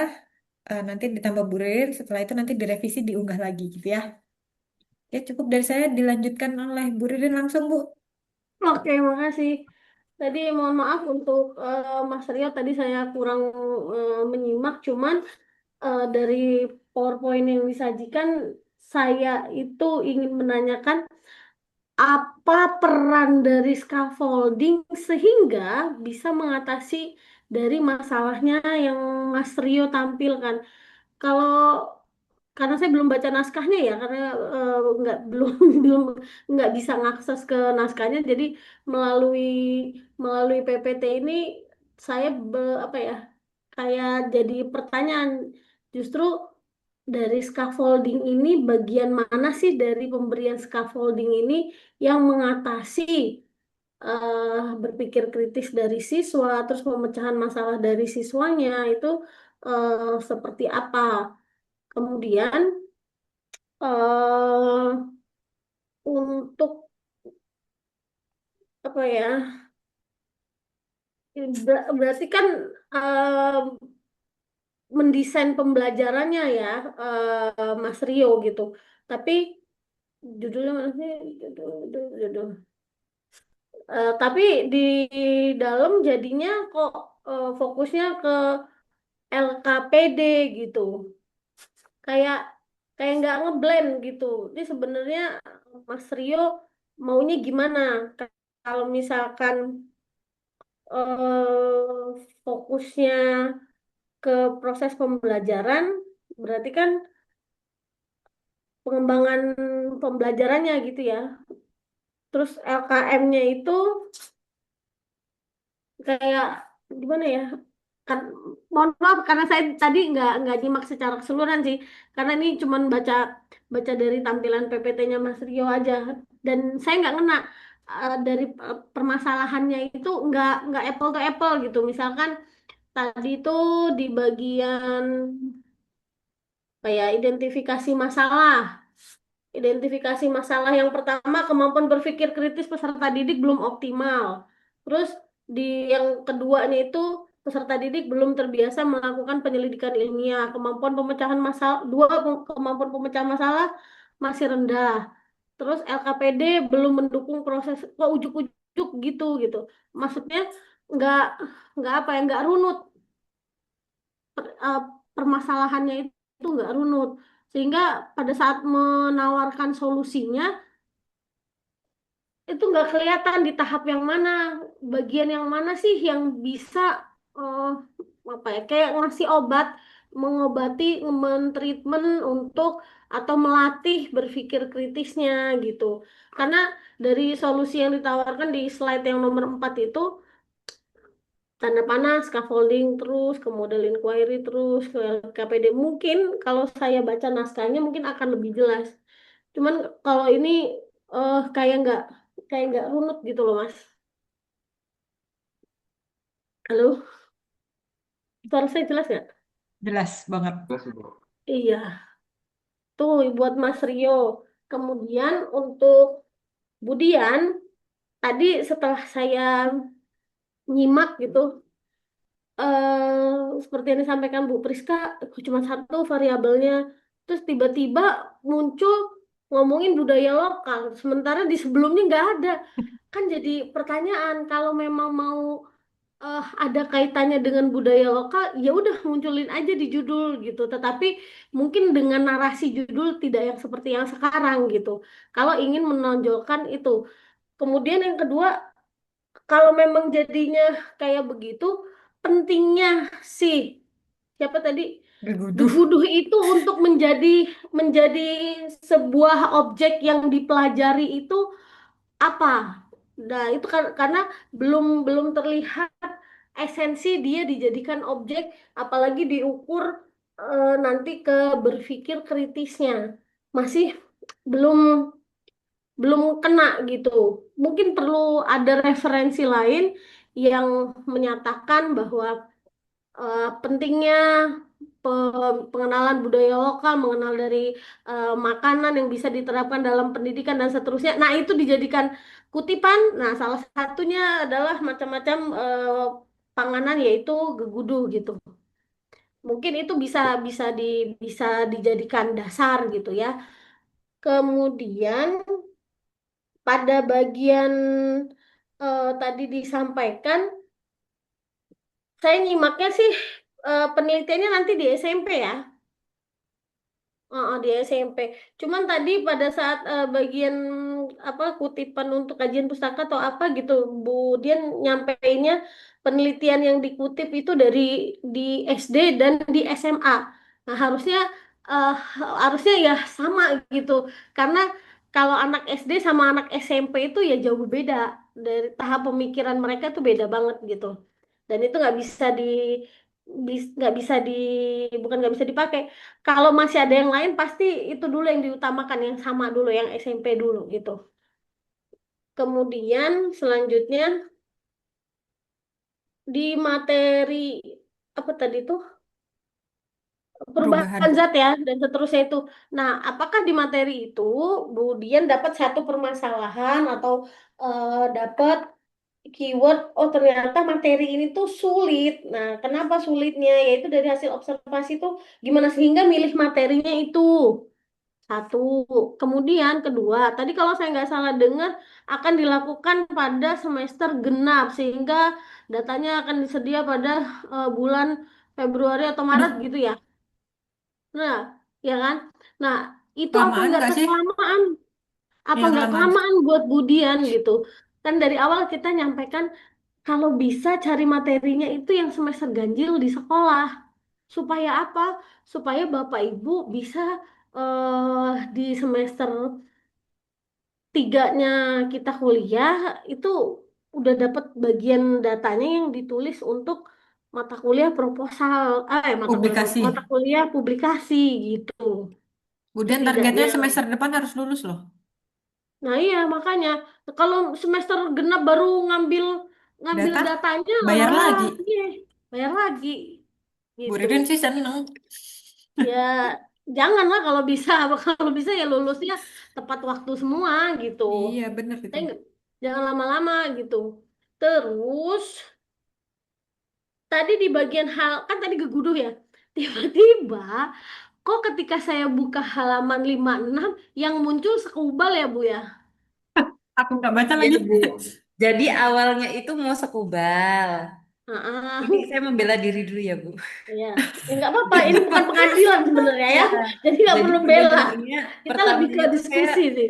Nanti ditambah Bu Ririn, setelah itu nanti direvisi diunggah lagi gitu ya. Ya cukup dari saya dilanjutkan oleh Bu Ririn langsung Bu. Oke, makasih. Tadi mohon maaf untuk Mas Rio, tadi saya kurang menyimak, cuman dari PowerPoint yang disajikan saya itu ingin menanyakan apa peran dari scaffolding sehingga bisa mengatasi dari masalahnya yang Mas Rio tampilkan. Kalau karena saya belum baca naskahnya ya, karena nggak belum belum nggak bisa ngakses ke naskahnya, jadi melalui melalui PPT ini saya apa ya, kayak jadi pertanyaan, justru dari scaffolding ini bagian mana sih dari pemberian scaffolding ini yang mengatasi berpikir kritis dari siswa, terus pemecahan masalah dari siswanya itu seperti apa. Kemudian eh untuk apa ya? Berarti kan mendesain pembelajarannya ya, Mas Rio gitu. Tapi judulnya mana sih? Judul. Tapi di dalam jadinya kok fokusnya ke LKPD gitu. Kayak kayak nggak ngeblend gitu. Ini sebenarnya Mas Rio maunya gimana? Kalau misalkan fokusnya ke proses pembelajaran, berarti kan pengembangan pembelajarannya gitu ya. Terus LKM-nya itu kayak gimana ya? Kan, mohon maaf karena saya tadi nggak nyimak secara keseluruhan sih, karena ini cuman baca baca dari tampilan PPT-nya Mas Rio aja, dan saya nggak ngena dari permasalahannya itu nggak apple to apple gitu. Misalkan tadi itu di bagian apa ya, identifikasi masalah. Identifikasi masalah yang pertama, kemampuan berpikir kritis peserta didik belum optimal. Terus di yang keduanya itu peserta didik belum terbiasa melakukan penyelidikan ilmiah. Kemampuan pemecahan masalah, dua, kemampuan pemecahan masalah masih rendah. Terus LKPD belum mendukung proses, kok ujuk-ujuk gitu gitu. Maksudnya nggak nggak apa ya, nggak runut, eh, permasalahannya itu nggak runut, sehingga pada saat menawarkan solusinya itu nggak kelihatan di tahap yang mana, bagian yang mana sih yang bisa eh, apa ya, kayak ngasih obat, mengobati, mentreatment untuk atau melatih berpikir kritisnya gitu. Karena dari solusi yang ditawarkan di slide yang nomor 4 itu, tanda panah, scaffolding terus, ke model inquiry terus, ke KPD. Mungkin kalau saya baca naskahnya mungkin akan lebih jelas. Cuman kalau ini kayak nggak runut gitu loh, Mas. Halo, suara saya jelas nggak? Jelas banget. Jelas Ibu. Iya, tuh buat Mas Rio. Kemudian untuk Budian, tadi setelah saya nyimak gitu, seperti yang disampaikan Bu Priska, cuma satu variabelnya. Terus tiba-tiba muncul ngomongin budaya lokal, sementara di sebelumnya nggak ada. Kan jadi pertanyaan, kalau memang mau ada kaitannya dengan budaya lokal, ya udah munculin aja di judul gitu. Tetapi mungkin dengan narasi judul tidak yang seperti yang sekarang gitu. Kalau ingin menonjolkan itu. Kemudian yang kedua, kalau memang jadinya kayak begitu, pentingnya sih siapa tadi? Geguduh. Geguduh itu untuk menjadi menjadi sebuah objek yang dipelajari itu apa? Nah, itu karena belum belum terlihat esensi dia dijadikan objek, apalagi diukur nanti ke berpikir kritisnya. Masih belum belum kena gitu. Mungkin perlu ada referensi lain yang menyatakan bahwa pentingnya pengenalan budaya lokal, mengenal dari makanan yang bisa diterapkan dalam pendidikan dan seterusnya. Nah, itu dijadikan kutipan. Nah, salah satunya adalah macam-macam panganan, yaitu gegudu gitu. Mungkin itu bisa bisa bisa dijadikan dasar gitu ya. Kemudian pada bagian tadi disampaikan, saya nyimaknya sih penelitiannya nanti di SMP ya. Di SMP. Cuman tadi pada saat bagian apa kutipan untuk kajian pustaka atau apa gitu, Bu Dian nyampeinnya penelitian yang dikutip itu dari di SD dan di SMA. Nah, eh, harusnya ya sama gitu. Karena kalau anak SD sama anak SMP itu ya jauh beda, dari tahap pemikiran mereka tuh beda banget gitu. Dan itu nggak bisa di bukan nggak bisa dipakai. Kalau masih ada yang lain, pasti itu dulu yang diutamakan, yang sama dulu, yang SMP dulu gitu. Kemudian selanjutnya di materi apa tadi tuh, Perubahan. perubahan zat ya dan seterusnya itu. Nah, apakah di materi itu kemudian dapat satu permasalahan atau dapat keyword, oh ternyata materi ini tuh sulit. Nah, kenapa sulitnya? Yaitu dari hasil observasi tuh gimana sehingga milih materinya itu. Satu. Kemudian kedua, tadi kalau saya nggak salah dengar akan dilakukan pada semester genap sehingga datanya akan disedia pada bulan Februari atau Maret Aduh, gitu ya. Nah, ya kan? Nah, itu apa kelamaan nggak nggak sih? kelamaan? Apa Iya, nggak kelamaan. kelamaan buat Budian gitu? Kan dari awal kita nyampaikan kalau bisa cari materinya itu yang semester ganjil di sekolah. Supaya apa? Supaya Bapak Ibu bisa di semester tiganya kita kuliah itu udah dapat bagian datanya yang ditulis untuk mata kuliah proposal, mata Publikasi. kuliah publikasi gitu. Kemudian targetnya Setidaknya. semester depan harus lulus loh. Nah iya makanya kalau semester genap baru ngambil ngambil Data, datanya, bayar wah, lagi. iya, bayar lagi Bu gitu. Ririn sih seneng. Ya janganlah kalau bisa, kalau bisa ya lulusnya tepat waktu semua gitu. Iya, bener itu. Saya jangan lama-lama gitu. Terus tadi di bagian hal kan tadi geguduh ya. Tiba-tiba kok ketika saya buka halaman 56 yang muncul sekubal ya Bu ya. Aku nggak baca Iya, lagi. Bu. Jadi awalnya itu mau sekubal. Heeh. Ini saya membela diri dulu ya, Bu. Ya, ya nggak apa-apa. Ini Nggak bukan apa-apa. pengadilan sebenarnya Iya. ya. Jadi nggak Jadi perlu bela. sebenarnya Kita lebih pertamanya ke itu saya, diskusi sih.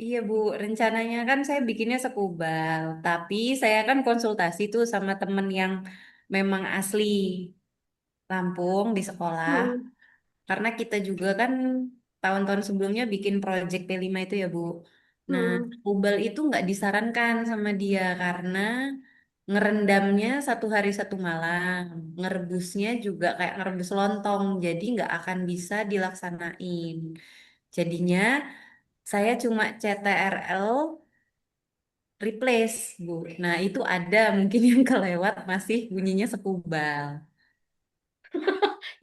iya Bu, rencananya kan saya bikinnya sekubal. Tapi saya kan konsultasi tuh sama temen yang memang asli Lampung di sekolah. Hmm. Karena kita juga kan tahun-tahun sebelumnya bikin project P5 itu ya Bu. Nah, Hmm. sekubal itu nggak disarankan sama dia karena ngerendamnya 1 hari 1 malam, ngerebusnya juga kayak ngerebus lontong, jadi nggak akan bisa dilaksanain. Jadinya saya cuma CTRL replace, Bu. Nah, itu ada mungkin yang kelewat masih bunyinya sekubal.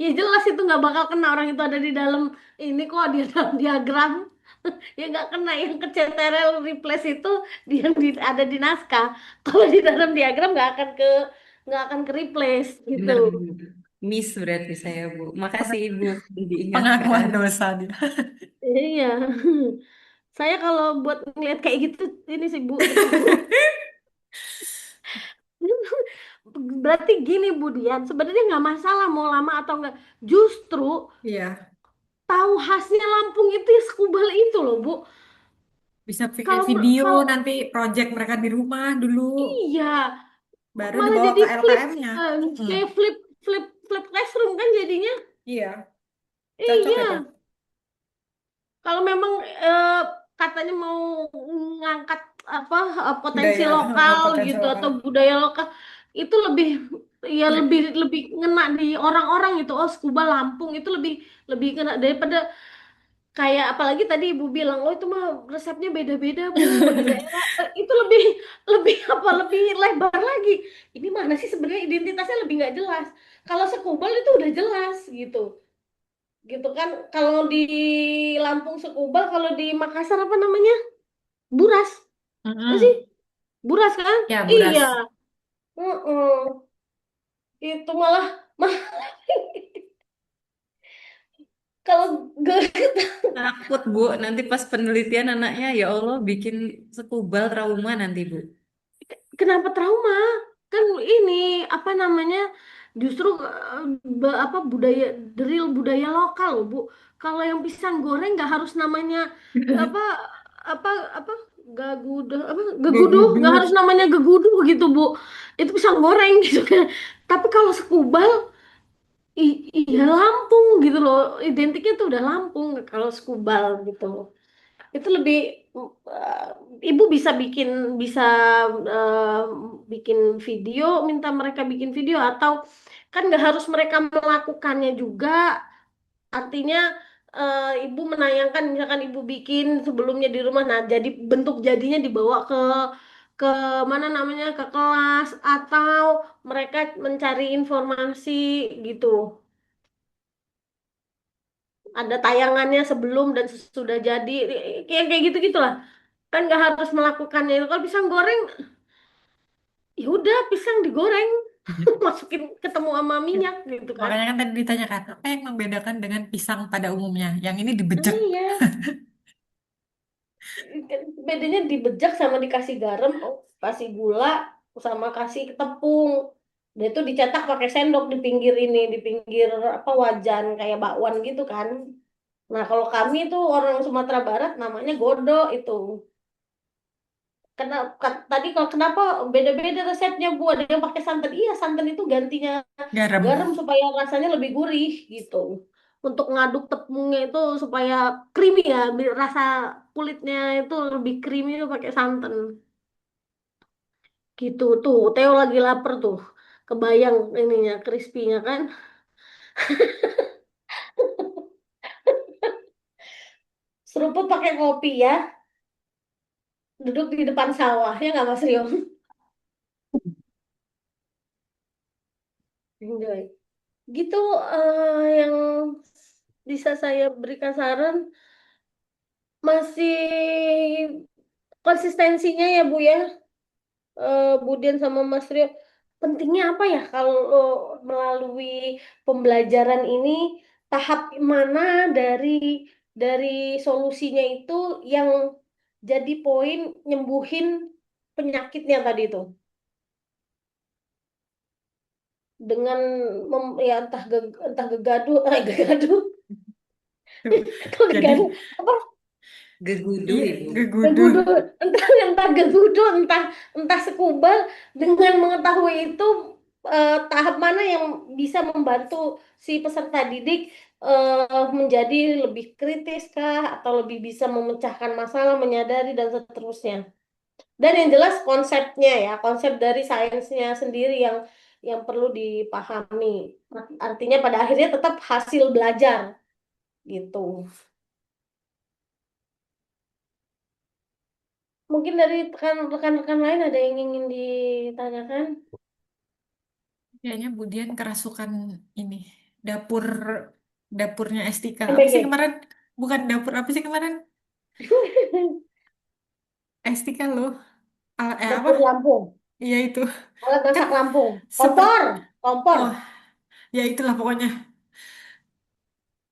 Ya jelas itu nggak bakal kena, orang itu ada di dalam ini kok, di dalam diagram. Ya nggak kena, yang ke CTRL replace itu dia ada di naskah. Kalau di dalam diagram nggak akan ke replace gitu. Bener, Bu. Miss berarti saya, Bu. Makasih Ibu diingatkan. Pengakuan dosa dia. Iya. Saya kalau buat ngeliat kayak gitu ini sih Bu gitu. Berarti gini Bu Dian, sebenarnya nggak masalah mau lama atau enggak. Justru Iya, tahu khasnya Lampung itu ya sekubal itu loh Bu. bisa Kalau video kalau nanti project mereka di rumah dulu, iya, baru malah dibawa jadi ke flip, LKM-nya. kayak flip flip flip classroom kan jadinya. Iya, cocok itu. Iya, kalau memang eh, katanya mau ngangkat apa potensi Budaya, lokal potensi gitu lokal. atau budaya lokal, itu lebih ya Nah, lebih lebih ngena di orang-orang gitu. Oh, Skuba Lampung itu lebih lebih kena daripada kayak apalagi tadi Ibu bilang, oh itu mah resepnya beda-beda Bu di daerah. Itu lebih lebih apa lebih lebar lagi. Ini mana sih sebenarnya identitasnya lebih nggak jelas. Kalau Sekubal itu udah jelas gitu. Gitu kan. Kalau di Lampung Sekubal, kalau di Makassar apa namanya? Buras. Apa sih? mm-mm. Buras kan? Ya, Iya. Buras. Heeh. Itu malah kalau Takut, Bu. Nanti pas penelitian anaknya, ya Allah, bikin sekubal trauma nanti, Bu. kenapa trauma? Kan ini apa namanya? Justru apa budaya drill budaya lokal loh, Bu. kalau yang pisang goreng nggak harus namanya apa apa apa gagudo apa gegudu nggak Gegudur. harus namanya gegudu gitu Bu. Itu pisang goreng gitu kan. Tapi kalau sekubal iya Lampung gitu loh. Identiknya tuh udah Lampung kalau sekubal gitu. Itu lebih eh, ibu bisa bisa eh, bikin video, minta mereka bikin video atau kan nggak harus mereka melakukannya juga. Artinya ibu menayangkan misalkan ibu bikin sebelumnya di rumah, nah jadi bentuk jadinya dibawa ke mana namanya ke kelas atau mereka mencari informasi gitu. Ada tayangannya sebelum dan sesudah jadi kayak kayak gitu gitulah. Kan nggak harus melakukannya itu. Kalau pisang goreng, ya udah pisang digoreng, masukin ketemu sama minyak gitu kan. Makanya kan tadi ditanyakan, apa yang membedakan dengan pisang pada umumnya? Yang ini Nah, dibejek. iya, bedanya dibejak sama dikasih garam, oh, kasih gula, sama kasih tepung. Dia itu dicetak pakai sendok di pinggir ini, di pinggir apa wajan kayak bakwan gitu kan. Nah, kalau kami itu orang Sumatera Barat namanya godo itu. Tadi kalau kenapa beda-beda resepnya Bu? Ada yang pakai santan. Iya, santan itu gantinya Garam. garam supaya rasanya lebih gurih gitu. Untuk ngaduk tepungnya itu supaya creamy ya, rasa kulitnya itu lebih creamy itu pakai santan. Gitu tuh. Theo lagi lapar tuh. Kebayang ininya, crispy-nya kan. Seruput pakai kopi ya. Duduk di depan sawah ya nggak Mas Rio? Enjoy. Gitu yang bisa saya berikan saran masih konsistensinya ya Bu ya, Budian sama Mas Rio. Pentingnya apa ya kalau melalui pembelajaran ini tahap mana dari solusinya itu yang jadi poin nyembuhin penyakitnya tadi itu dengan ya entah gegaduh gegaduh kalau Jadi, gegaduh apa Gegudu, iya, Ibu. gegudu. gegudu entah gegudu entah sekubal dengan mengetahui itu tahap mana yang bisa membantu si peserta didik menjadi lebih kritis kah atau lebih bisa memecahkan masalah menyadari dan seterusnya dan yang jelas konsepnya ya konsep dari sainsnya sendiri yang perlu dipahami artinya pada akhirnya tetap hasil belajar gitu mungkin dari rekan-rekan lain ada yang ingin ditanyakan. Kayaknya Budian kerasukan ini. Dapur, dapurnya Estika. Apa sih MPG. kemarin? Bukan dapur, apa sih kemarin? Estika loh. Apa? Dapur Lampung, Iya itu. alat Kan masak Lampung, seperti, kompor, kompor. oh ya itulah pokoknya.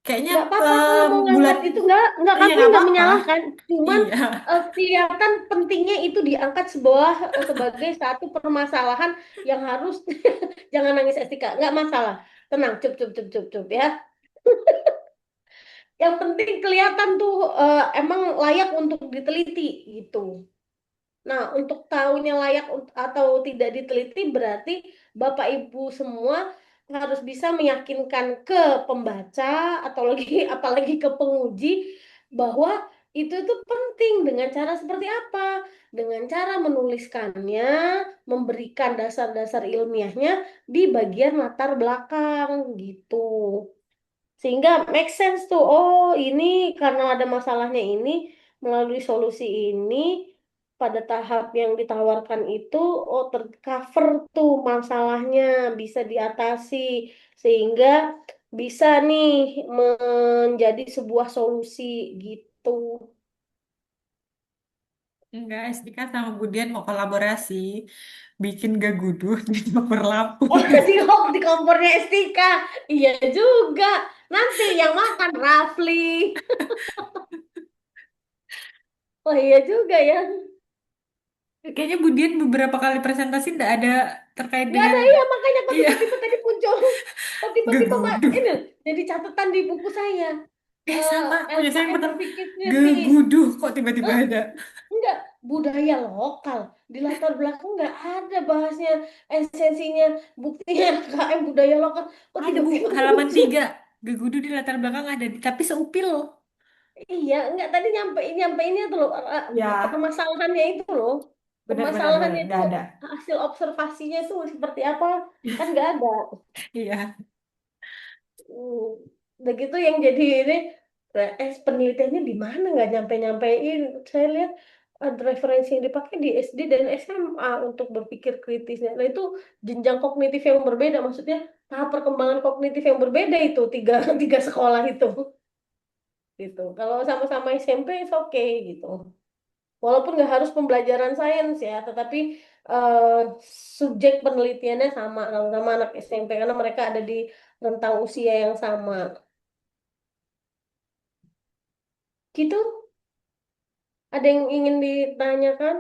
Kayaknya Nggak apa-apa kalau mau bulan, ngangkat itu nggak iya kami nggak nggak apa-apa. menyalahkan, cuman Iya. kelihatan pentingnya itu diangkat sebagai satu permasalahan yang harus jangan nangis Estika, nggak masalah, tenang, cup cup cup cup cup ya. Yang penting kelihatan tuh emang layak untuk diteliti gitu. Nah, untuk tahunya layak atau tidak diteliti berarti Bapak Ibu semua harus bisa meyakinkan ke pembaca atau lagi apalagi ke penguji bahwa itu tuh penting dengan cara seperti apa? Dengan cara menuliskannya, memberikan dasar-dasar ilmiahnya di bagian latar belakang gitu. Sehingga make sense tuh, oh ini karena ada masalahnya ini, melalui solusi ini, pada tahap yang ditawarkan itu, oh tercover tuh masalahnya, bisa diatasi, sehingga bisa nih menjadi sebuah solusi gitu. Enggak, Estika sama Budian mau kolaborasi. Bikin gagudu di dapur Oh, Lampung. di kompornya Estika. Iya juga. Nanti yang makan Rafli. Oh iya juga ya. Kayaknya Budian beberapa kali presentasi nggak ada terkait Nggak ada dengan iya makanya kok iya tiba-tiba tadi muncul. Kok tiba-tiba gegudu. ini jadi catatan di buku saya. Sama, punya saya yang LKM pertama. berpikirnya di Geguduh, kok tiba-tiba Hah? ada. Enggak, budaya lokal di latar belakang nggak ada bahasnya esensinya, buktinya LKM budaya lokal. Oh, Ada Bu, tiba-tiba halaman muncul. 3. Gegudu di latar belakang ada, tapi seupil. Iya, enggak, tadi nyampeinnya tuh loh, Ya, permasalahannya itu loh. benar-benar benar, Permasalahannya itu nggak ada. hasil observasinya itu seperti apa? Kan nggak ada. Iya, Hmm, begitu yang jadi ini, penelitiannya di mana nggak nyampe-nyampein. Saya lihat ada referensi yang dipakai di SD dan SMA untuk berpikir kritisnya. Nah itu jenjang kognitif yang berbeda, maksudnya tahap perkembangan kognitif yang berbeda itu tiga tiga sekolah itu gitu. Kalau sama-sama SMP oke okay, gitu. Walaupun nggak harus pembelajaran sains ya, tetapi eh, subjek penelitiannya sama sama anak SMP karena mereka ada di rentang usia yang sama. Gitu? Ada yang ingin ditanyakan?